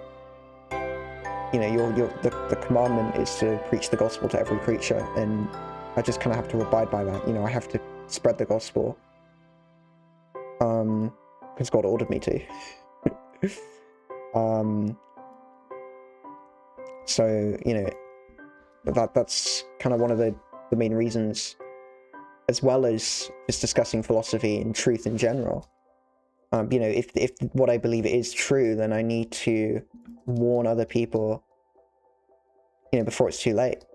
you know, the commandment is to preach the gospel to every creature, and I just kind of have to abide by that. You know, I have to spread the gospel, because God ordered me to. So, you know, that's kind of one of the main reasons, as well as just discussing philosophy and truth in general. You know, if what I believe is true, then I need to warn other people, you know, before it's too late.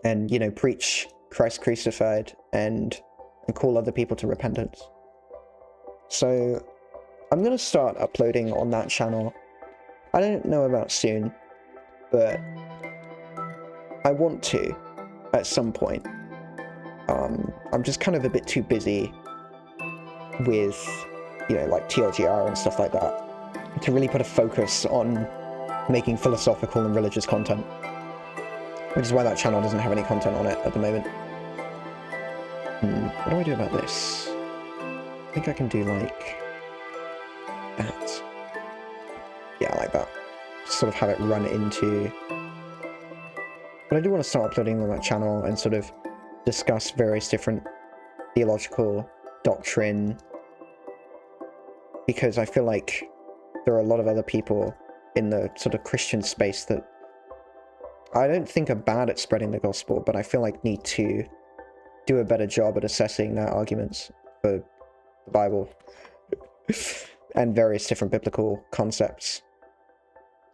And, you know, preach Christ crucified and call other people to repentance. So I'm going to start uploading on that channel. I don't know about soon, but I want to at some point. I'm just kind of a bit too busy with, you know, like TLGR and stuff like that, to really put a focus on making philosophical and religious content, which is why that channel doesn't have any content on it at the moment. What do I do about this? I think I can do like that. yeah, I like that. Sort of have it run into... But I do want to start uploading on that channel and sort of discuss various different theological doctrine, because I feel like there are a lot of other people in the sort of Christian space that I don't think are bad at spreading the gospel, but I feel like need to do a better job at assessing their arguments for the Bible and various different biblical concepts,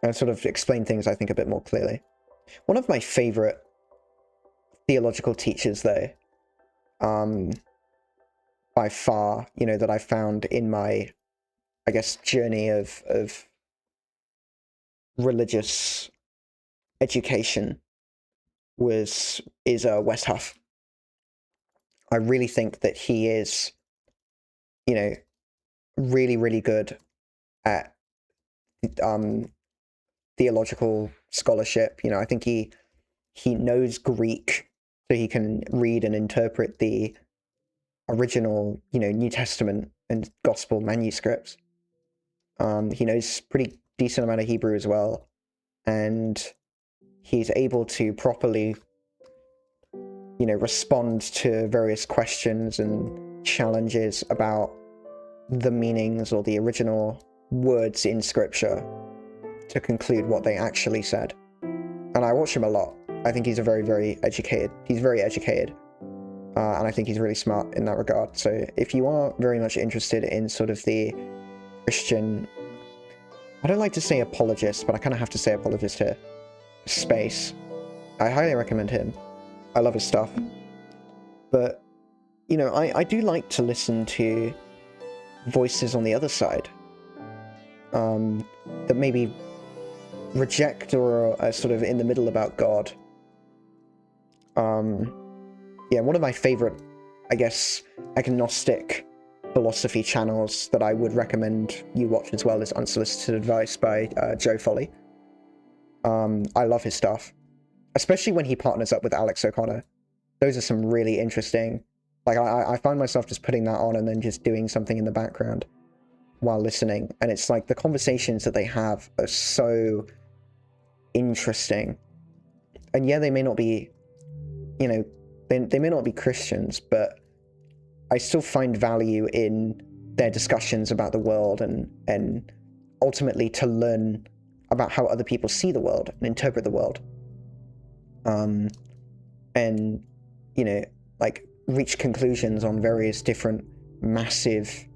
and sort of explain things, I think, a bit more clearly. One of my favorite theological teachers, though, by far, you know, that I found in my, I guess, journey of religious education is Wes Huff. I really think that he is, you know, really, really good at theological scholarship. You know, I think he knows Greek, so he can read and interpret the original, you know, New Testament and Gospel manuscripts. He knows pretty decent amount of Hebrew as well, and he's able to properly, you know, respond to various questions and challenges about the meanings or the original words in Scripture to conclude what they actually said. And I watch him a lot. I think he's very educated. He's very educated. And I think he's really smart in that regard. So if you are very much interested in sort of the Christian, I don't like to say apologist, but I kind of have to say apologist here, space, I highly recommend him. I love his stuff. But, you know, I do like to listen to voices on the other side that maybe reject or are sort of in the middle about God. Yeah, one of my favorite, I guess, agnostic philosophy channels that I would recommend you watch as well is Unsolicited Advice by Joe Foley. I love his stuff, especially when he partners up with Alex O'Connor. Those are some really interesting, like, I find myself just putting that on and then just doing something in the background while listening, and it's like the conversations that they have are so interesting. And yeah, they may not be, you know, they may not be Christians, but I still find value in their discussions about the world and ultimately to learn about how other people see the world and interpret the world. And, you know, like, reach conclusions on various different massive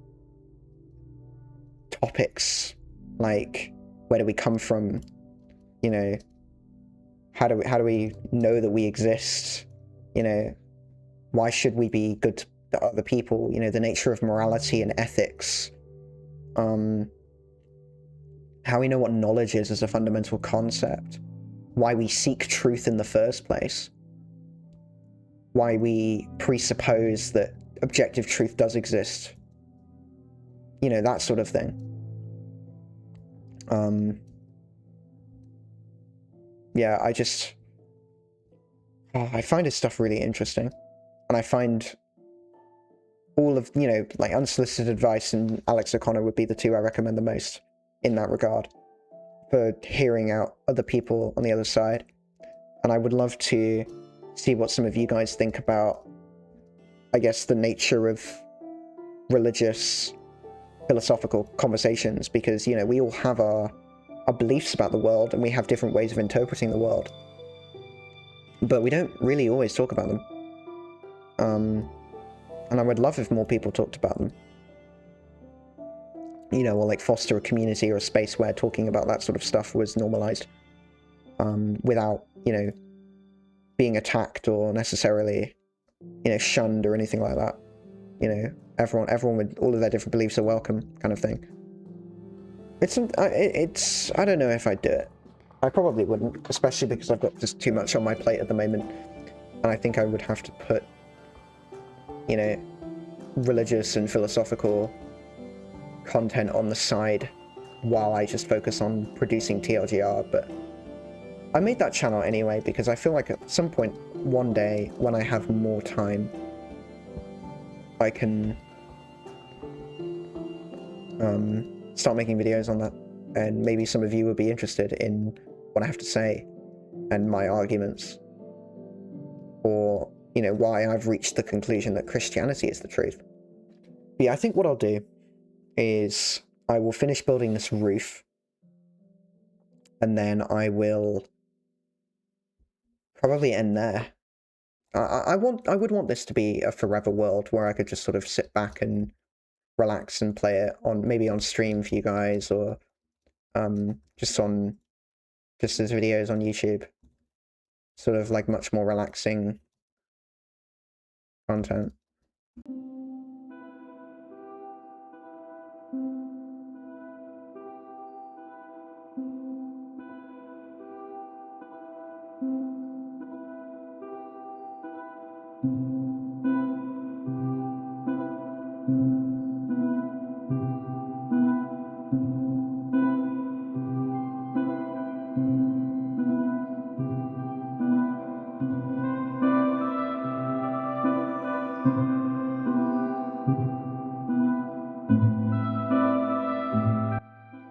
topics, like, where do we come from? You know, how do we know that we exist? You know, why should we be good to other people? You know, the nature of morality and ethics. How we know what knowledge is as a fundamental concept. Why we seek truth in the first place. Why we presuppose that objective truth does exist. You know, that sort of thing. Yeah, I find his stuff really interesting. And I find all of, you know, like Unsolicited Advice and Alex O'Connor would be the two I recommend the most in that regard, for hearing out other people on the other side. And I would love to see what some of you guys think about, I guess, the nature of religious, philosophical conversations, because, you know, we all have our beliefs about the world, and we have different ways of interpreting the world, but we don't really always talk about them. And I would love if more people talked about them. You know, or like foster a community or a space where talking about that sort of stuff was normalized, without, you know, being attacked or necessarily, you know, shunned or anything like that. You know, everyone with all of their different beliefs are welcome, kind of thing. It's I don't know if I'd do it. I probably wouldn't, especially because I've got just too much on my plate at the moment, and I think I would have to put, you know, religious and philosophical content on the side while I just focus on producing TLGR. But I made that channel anyway because I feel like at some point one day when I have more time, I can start making videos on that and maybe some of you would be interested in what I have to say and my arguments, or, you know, why I've reached the conclusion that Christianity is the truth. But yeah, I think what I'll do is I will finish building this roof, and then I will probably end there. I would want this to be a forever world where I could just sort of sit back and relax and play it on, maybe on stream for you guys, or just as videos on YouTube. Sort of like much more relaxing content.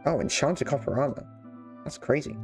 Oh, enchanted copper armor. That's crazy.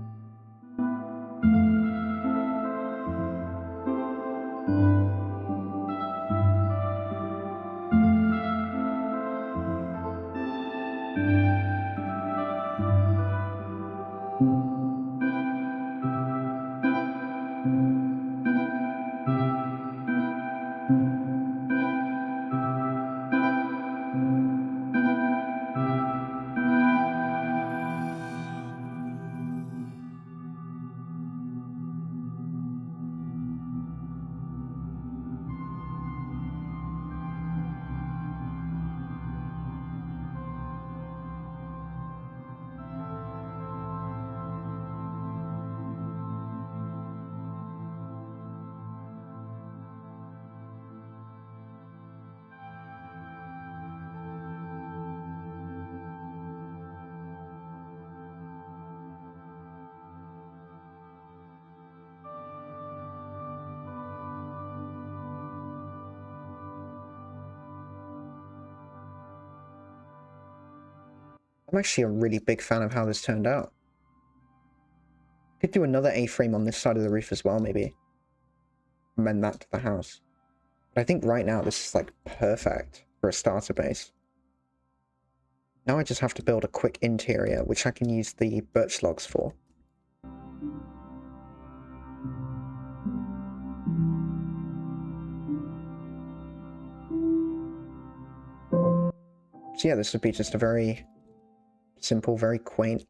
I'm actually a really big fan of how this turned out. Could do another A-frame on this side of the roof as well, maybe. Amend that to the house. But I think right now this is like perfect for a starter base. Now I just have to build a quick interior, which I can use the birch logs for. So yeah, this would be just a very simple, very quaint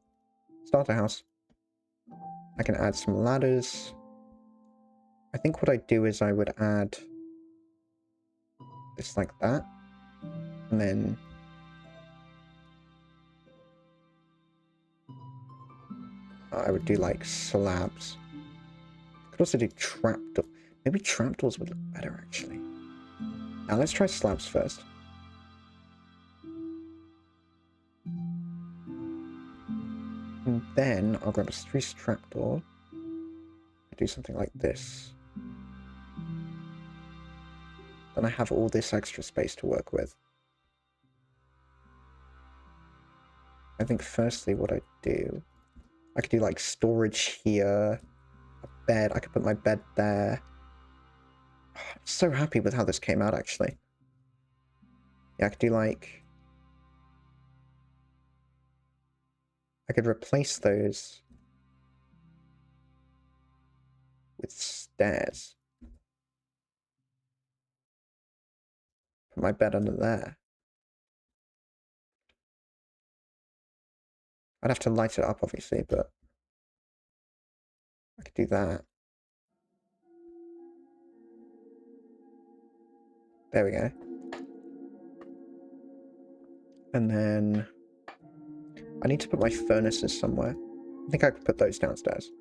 starter house. I can add some ladders. I think what I'd do is I would add this like that, and then I would do like slabs. Could also do trapdoors. Maybe trapdoors would look better actually. Now let's try slabs first. And then I'll grab a spruce trapdoor. Do something like this. Then I have all this extra space to work with. I think firstly what I'd do, I could do like storage here, a bed, I could put my bed there. I'm so happy with how this came out actually. Yeah, I could do like, I could replace those with stairs. Put my bed under there. I'd have to light it up obviously, but I could do that. There we go. And then I need to put my furnaces somewhere. I think I could put those downstairs.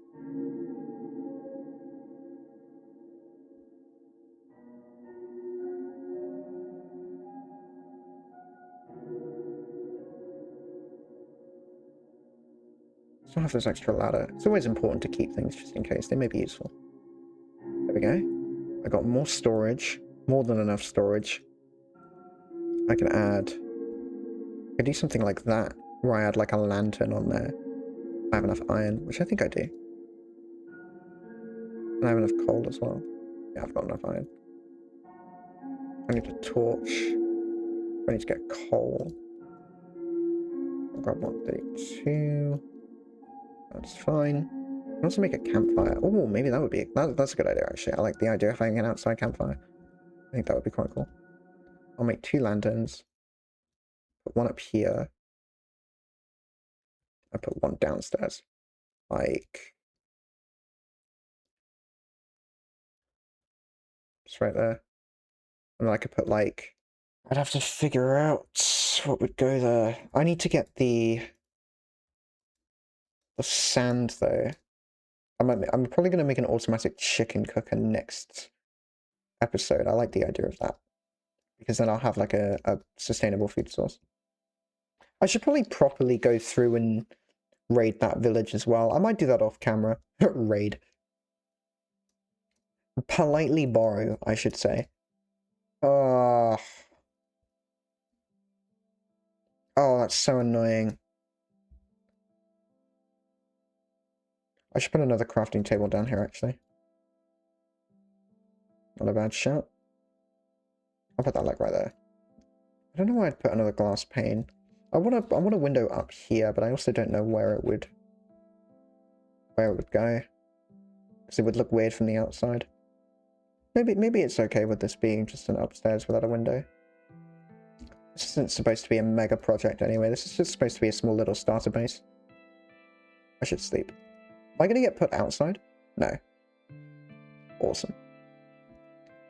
So I have this extra ladder. It's always important to keep things just in case. They may be useful. There we go. I got more storage. More than enough storage. I can add... I could do something like that, where I add like a lantern on there. I have enough iron, which I think I do. And I have enough coal as well. Yeah, I've got enough iron. I need a torch. I need to get coal. I'll grab 132. That's fine. I can also make a campfire. Oh, maybe that would be... That's a good idea, actually. I like the idea of having an outside campfire. I think that would be quite cool. I'll make 2 lanterns. Put one up here. I put one downstairs. Like... Just right there. And then I could put, like... I'd have to figure out what would go there. I need to get the sand, though. I'm probably going to make an automatic chicken cooker next episode. I like the idea of that. Because then I'll have, like, a sustainable food source. I should probably properly go through and raid that village as well. I might do that off camera. Raid. Politely borrow, I should say. Oh, that's so annoying. I should put another crafting table down here, actually. Not a bad shot. I'll put that, like, right there. I don't know why I'd put another glass pane. I want a window up here, but I also don't know where it would go. Because it would look weird from the outside. Maybe it's okay with this being just an upstairs without a window. This isn't supposed to be a mega project anyway. This is just supposed to be a small little starter base. I should sleep. Am I going to get put outside? No. Awesome.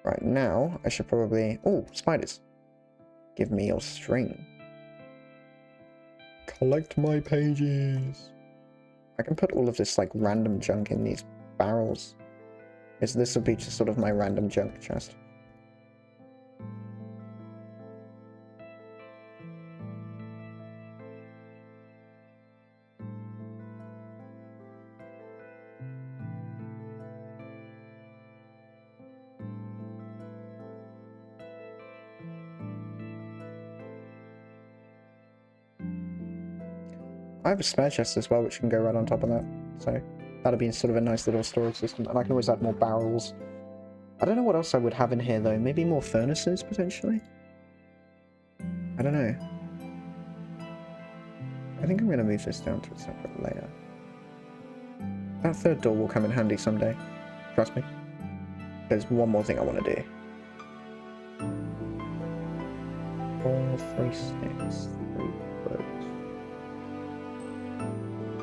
Right, now I should probably... Oh, spiders. Give me your string. Collect my pages. I can put all of this, like, random junk in these barrels. This will be just sort of my random junk chest. I have a spare chest as well, which can go right on top of that. So that'll be sort of a nice little storage system. And I can always add more barrels. I don't know what else I would have in here, though. Maybe more furnaces, potentially? I don't know. I think I'm going to move this down to a separate layer. That third door will come in handy someday. Trust me. There's one more thing I want to do. 4, 3 sticks, 3 wood.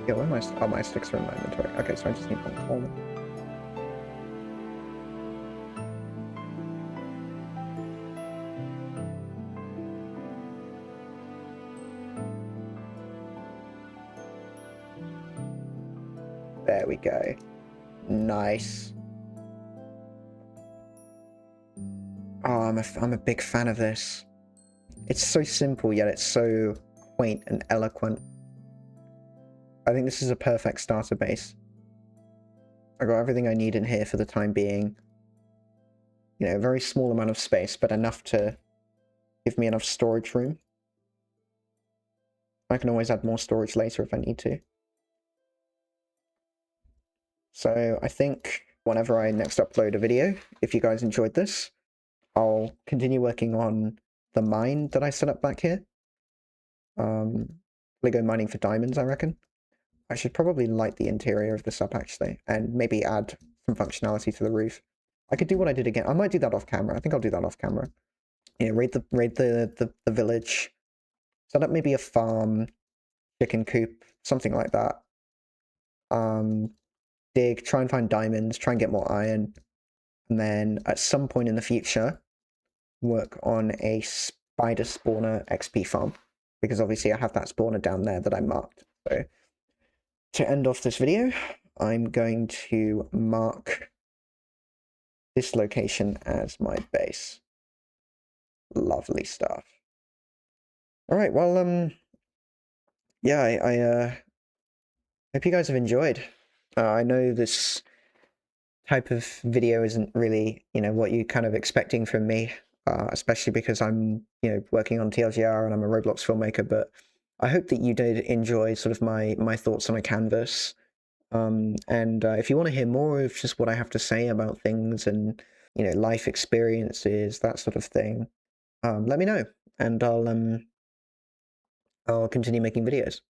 Yeah, where am I? Oh, my sticks are in my inventory. Okay, so I just need 1 coal. There we go. Nice. Oh, I'm a big fan of this. It's so simple, yet it's so quaint and eloquent. I think this is a perfect starter base. I got everything I need in here for the time being. You know, a very small amount of space, but enough to give me enough storage room. I can always add more storage later if I need to. So I think whenever I next upload a video, if you guys enjoyed this, I'll continue working on the mine that I set up back here. Lego mining for diamonds, I reckon. I should probably light the interior of this up, actually, and maybe add some functionality to the roof. I could do what I did again. I might do that off camera. I think I'll do that off camera. Yeah, raid the village. Set up maybe a farm, chicken coop, something like that. Dig, try and find diamonds, try and get more iron. And then at some point in the future, work on a spider spawner XP farm. Because obviously I have that spawner down there that I marked. So to end off this video, I'm going to mark this location as my base. Lovely stuff. Alright, well, yeah, I hope you guys have enjoyed. I know this type of video isn't really, you know, what you're kind of expecting from me, especially because I'm, you know, working on TLGR and I'm a Roblox filmmaker, but I hope that you did enjoy sort of my thoughts on a canvas. And if you want to hear more of just what I have to say about things and life experiences, that sort of thing, let me know, and I'll continue making videos.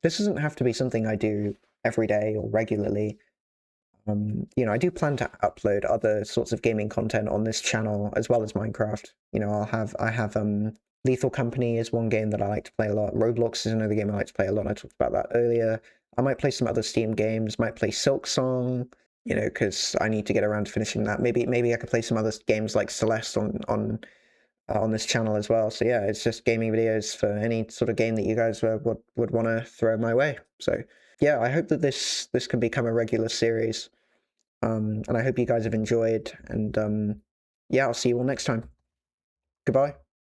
This doesn't have to be something I do every day or regularly. I do plan to upload other sorts of gaming content on this channel as well as Minecraft. I have Lethal Company is one game that I like to play a lot. Roblox is another game I like to play a lot. I talked about that earlier. I might play some other Steam games. Might play Silk Song, because I need to get around to finishing that. Maybe I could play some other games like Celeste on this channel as well. So yeah, it's just gaming videos for any sort of game that you guys would want to throw my way. So yeah, I hope that this can become a regular series. And I hope you guys have enjoyed. And yeah, I'll see you all next time. Goodbye.